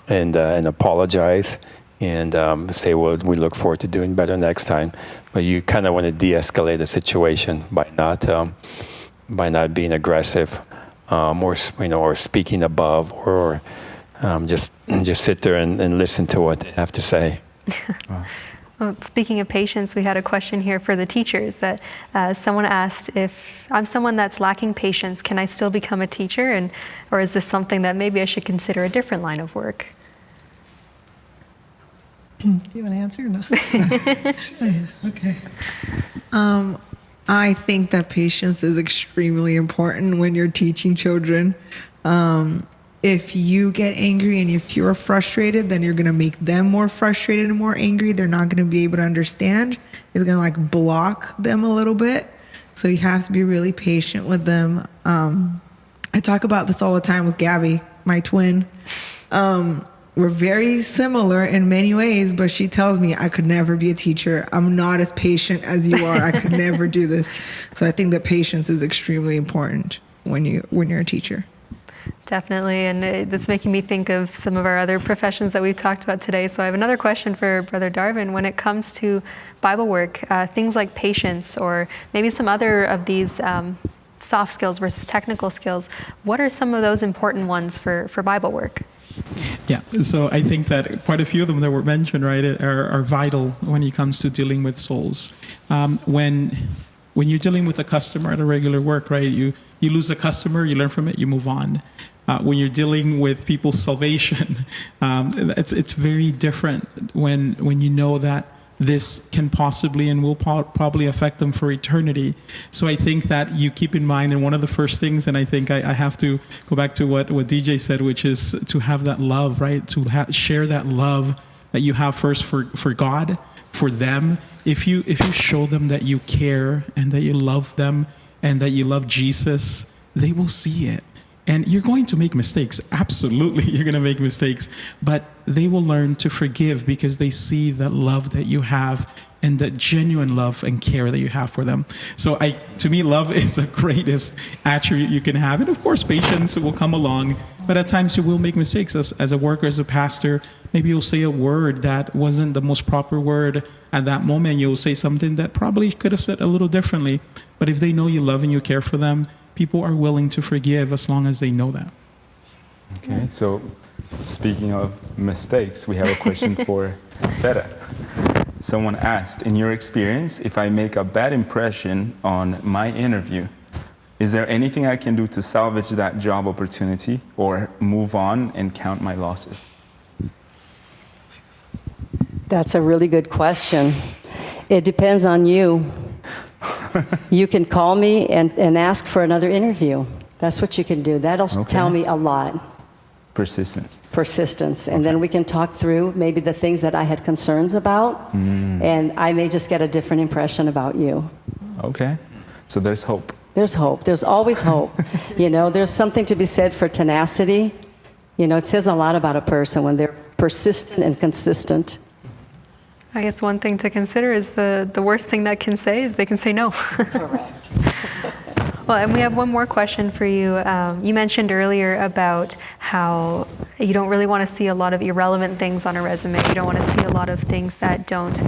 and apologize and say, well, we look forward to doing better next time. But you kind of want to de-escalate the situation by not being aggressive or speaking above or just sit there and listen to what they have to say. Well, speaking of patience, we had a question here for the teachers that someone asked, if I'm someone that's lacking patience, can I still become a teacher? Or is this something that maybe I should consider a different line of work? Do you want to answer or no? Okay. I think that patience is extremely important when you're teaching children. If you get angry and if you're frustrated, then you're going to make them more frustrated and more angry. They're not going to be able to understand. It's going to block them a little bit. So you have to be really patient with them. I talk about this all the time with Gabby, my twin. We're very similar in many ways, but she tells me I could never be a teacher. I'm not as patient as you are. I could never do this. So I think that patience is extremely important when you're a teacher. Definitely, and that's making me think of some of our other professions that we've talked about today. So I have another question for Brother Darvin. When it comes to Bible work, things like patience or maybe some other of these soft skills versus technical skills, what are some of those important ones for Bible work? Yeah, so I think that quite a few of them that were mentioned, right, are vital when it comes to dealing with souls. When you're dealing with a customer at a regular work, right, you lose a customer, you learn from it, you move on. When you're dealing with people's salvation, it's very different when you know that this can possibly and will probably affect them for eternity. So I think that you keep in mind, and one of the first things, and I think I have to go back to what DJ said, which is to have that love, right? To share that love that you have first for God, for them. If you show them that you care and that you love them and that you love Jesus, they will see it. And you're going to make mistakes. Absolutely, you're going to make mistakes. But they will learn to forgive because they see that love that you have and that genuine love and care that you have for them. So to me, love is the greatest attribute you can have. And of course, patience will come along. But at times you will make mistakes. As a worker, as a pastor, maybe you'll say a word that wasn't the most proper word at that moment. You'll say something that probably could have said a little differently. But if they know you love and you care for them, people are willing to forgive as long as they know that. Okay, so speaking of mistakes, we have a question for Vera. Someone asked, in your experience, if I make a bad impression on my interview, is there anything I can do to salvage that job opportunity or move on and count my losses? That's a really good question. It depends on you. You can call me and ask for another interview. That's what you can do. That'll tell me a lot. Persistence. Persistence. And then we can talk through maybe the things that I had concerns about, and I may just get a different impression about you. Okay. So there's hope. There's hope. There's always hope. There's something to be said for tenacity. It says a lot about a person when they're persistent and consistent. I guess one thing to consider is the worst thing that can say is they can say no. Correct. Well, and we have one more question for you. You mentioned earlier about how you don't really want to see a lot of irrelevant things on a resume. You don't want to see a lot of things that don't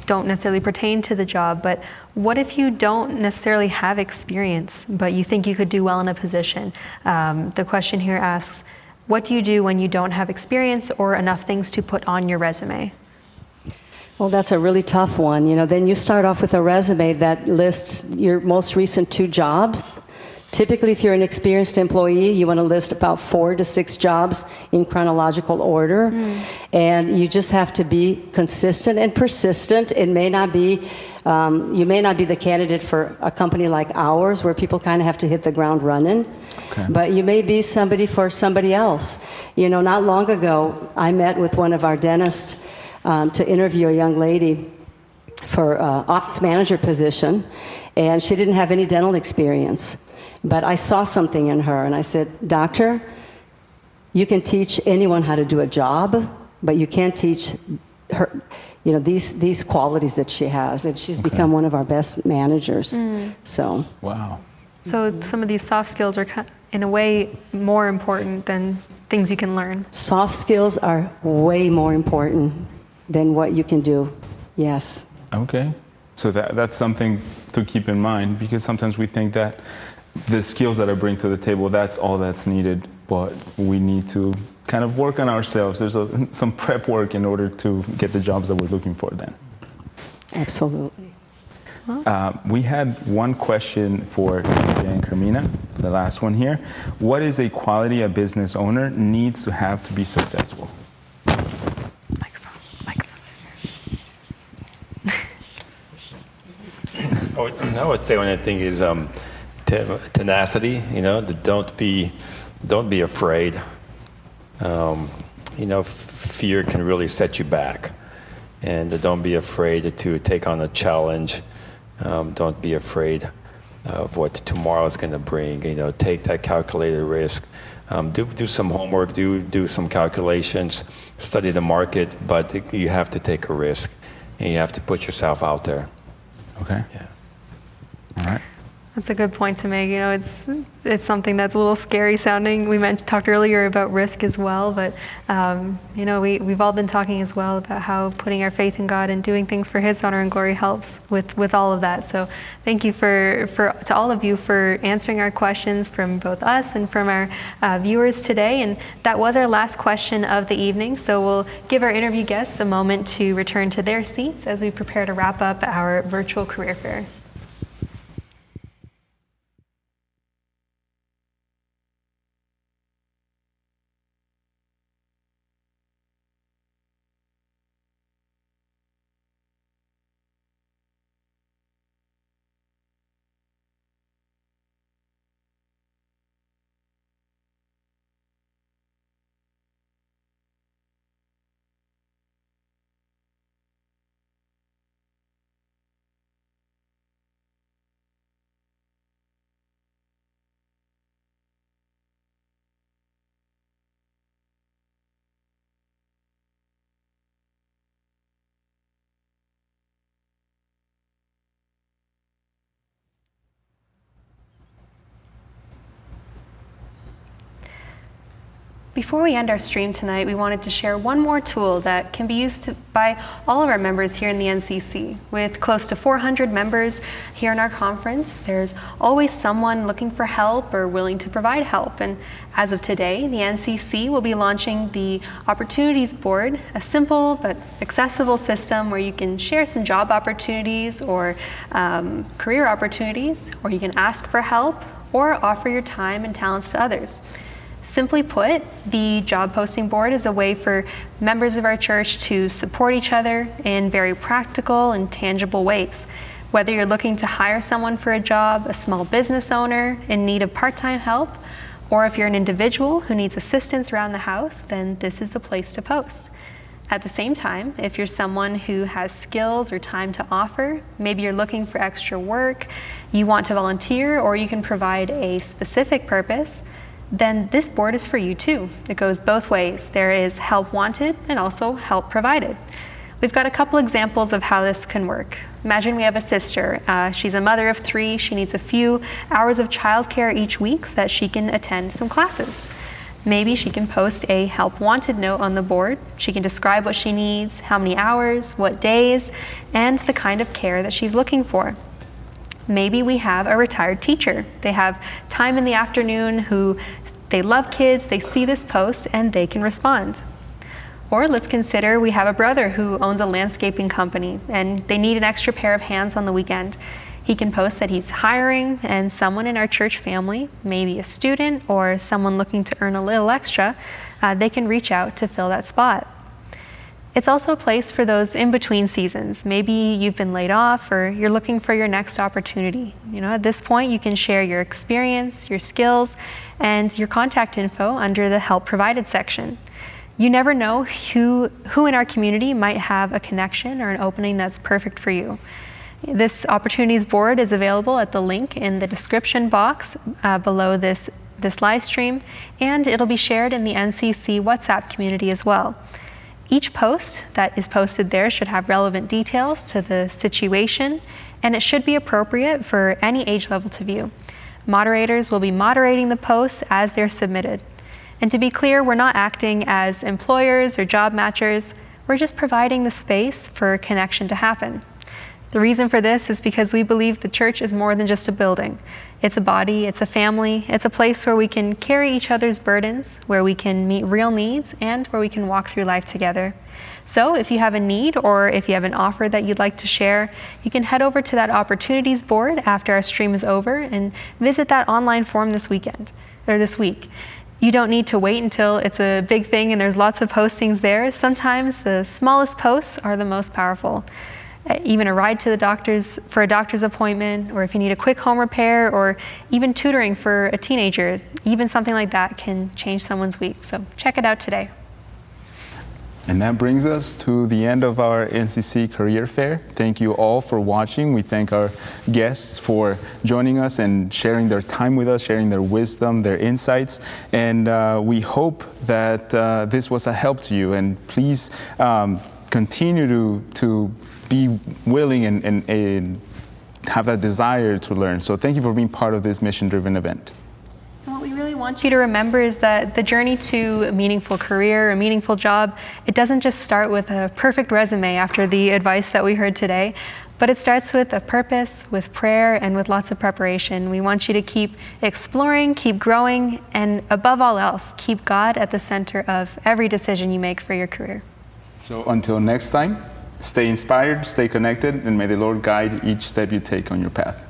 necessarily pertain to the job. But what if you don't necessarily have experience, but you think you could do well in a position? The question here asks, what do you do when you don't have experience or enough things to put on your resume? Well, that's a really tough one. Then you start off with a resume that lists your most recent 2 jobs. Typically, if you're an experienced employee, you want to list about 4 to 6 jobs in chronological order. And you just have to be consistent and persistent. It may not be, you may not be the candidate for a company like ours where people kind of have to hit the ground running. Okay. But you may be somebody for somebody else. Not long ago, I met with one of our dentists to interview a young lady for office manager position. and she didn't have any dental experience. But I saw something in her, and I said, "Doctor, you can teach anyone how to do a job, but you can't teach her, you know, these qualities that she has." And she's become one of our best managers. So. Wow. So some of these soft skills are, in a way, more important than things you can learn. Soft skills are way more important than what you can do. Yes. Okay. So that's something to keep in mind, because sometimes we think that the skills that I bring to the table, that's all that's needed, but we need to kind of work on ourselves. There's some prep work in order to get the jobs that we're looking for then. Absolutely. We had one question for Rejane and Carmina, the last one here. What is a quality a business owner needs to have to be successful? I would say one thing is tenacity. You know, don't be afraid. You know, fear can really set you back, and don't be afraid to take on a challenge. Don't be afraid of what tomorrow is going to bring. You know, take that calculated risk. Do some homework. Do some calculations. Study the market, but you have to take a risk, and you have to put yourself out there. Okay. Yeah. All right. That's a good point to make. You know, it's something that's a little scary sounding. We talked earlier about risk as well, but you know, we've all been talking as well about how putting our faith in God and doing things for His honor and glory helps with all of that. So thank you to all of you for answering our questions from both us and from our viewers today. And that was our last question of the evening. So we'll give our interview guests a moment to return to their seats as we prepare to wrap up our virtual career fair. Before we end our stream tonight, we wanted to share one more tool that can be used by all of our members here in the NCC. With close to 400 members here in our conference, there's always someone looking for help or willing to provide help. And as of today, the NCC will be launching the Opportunities Board, a simple but accessible system where you can share some job opportunities or career opportunities, or you can ask for help or offer your time and talents to others. Simply put, the job posting board is a way for members of our church to support each other in very practical and tangible ways. Whether you're looking to hire someone for a job, a small business owner in need of part-time help, or if you're an individual who needs assistance around the house, then this is the place to post. At the same time, if you're someone who has skills or time to offer, maybe you're looking for extra work, you want to volunteer, or you can provide a specific purpose, then this board is for you too. It goes both ways. There is help wanted and also help provided. We've got a couple examples of how this can work. Imagine we have a sister. She's a mother of 3. She needs a few hours of childcare each week so that she can attend some classes. Maybe she can post a help wanted note on the board. She can describe what she needs, how many hours, what days, and the kind of care that she's looking for. Maybe we have a retired teacher. They have time in the afternoon who they love kids, they see this post, and they can respond. Or let's consider we have a brother who owns a landscaping company and they need an extra pair of hands on the weekend. He can post that he's hiring, and someone in our church family, maybe a student or someone looking to earn a little extra, they can reach out to fill that spot. It's also a place for those in-between seasons. Maybe you've been laid off or you're looking for your next opportunity. You know, at this point, you can share your experience, your skills, and your contact info under the Help Provided section. You never know who in our community might have a connection or an opening that's perfect for you. This opportunities board is available at the link in the description box below this live stream, and it'll be shared in the NCC WhatsApp community as well. Each post that is posted there should have relevant details to the situation, and it should be appropriate for any age level to view. Moderators will be moderating the posts as they're submitted. And to be clear, we're not acting as employers or job matchers. We're just providing the space for connection to happen. The reason for this is because we believe the church is more than just a building. It's a body, it's a family, it's a place where we can carry each other's burdens, where we can meet real needs, and where we can walk through life together. So if you have a need or if you have an offer that you'd like to share, you can head over to that opportunities board after our stream is over and visit that online form this week. You don't need to wait until it's a big thing and there's lots of postings there. Sometimes the smallest posts are the most powerful. Even a ride to the doctor's for a doctor's appointment, or if you need a quick home repair, or even tutoring for a teenager, even something like that can change someone's week. So check it out today. And that brings us to the end of our NCC Career Fair. Thank you all for watching. We thank our guests for joining us and sharing their time with us, sharing their wisdom, their insights. And we hope that this was a help to you. And please continue to be willing and have that desire to learn. So thank you for being part of this mission-driven event. What we really want you to remember is that the journey to a meaningful career, a meaningful job, it doesn't just start with a perfect resume after the advice that we heard today, but it starts with a purpose, with prayer, and with lots of preparation. We want you to keep exploring, keep growing, and above all else, keep God at the center of every decision you make for your career. So until next time, stay inspired, stay connected, and may the Lord guide each step you take on your path.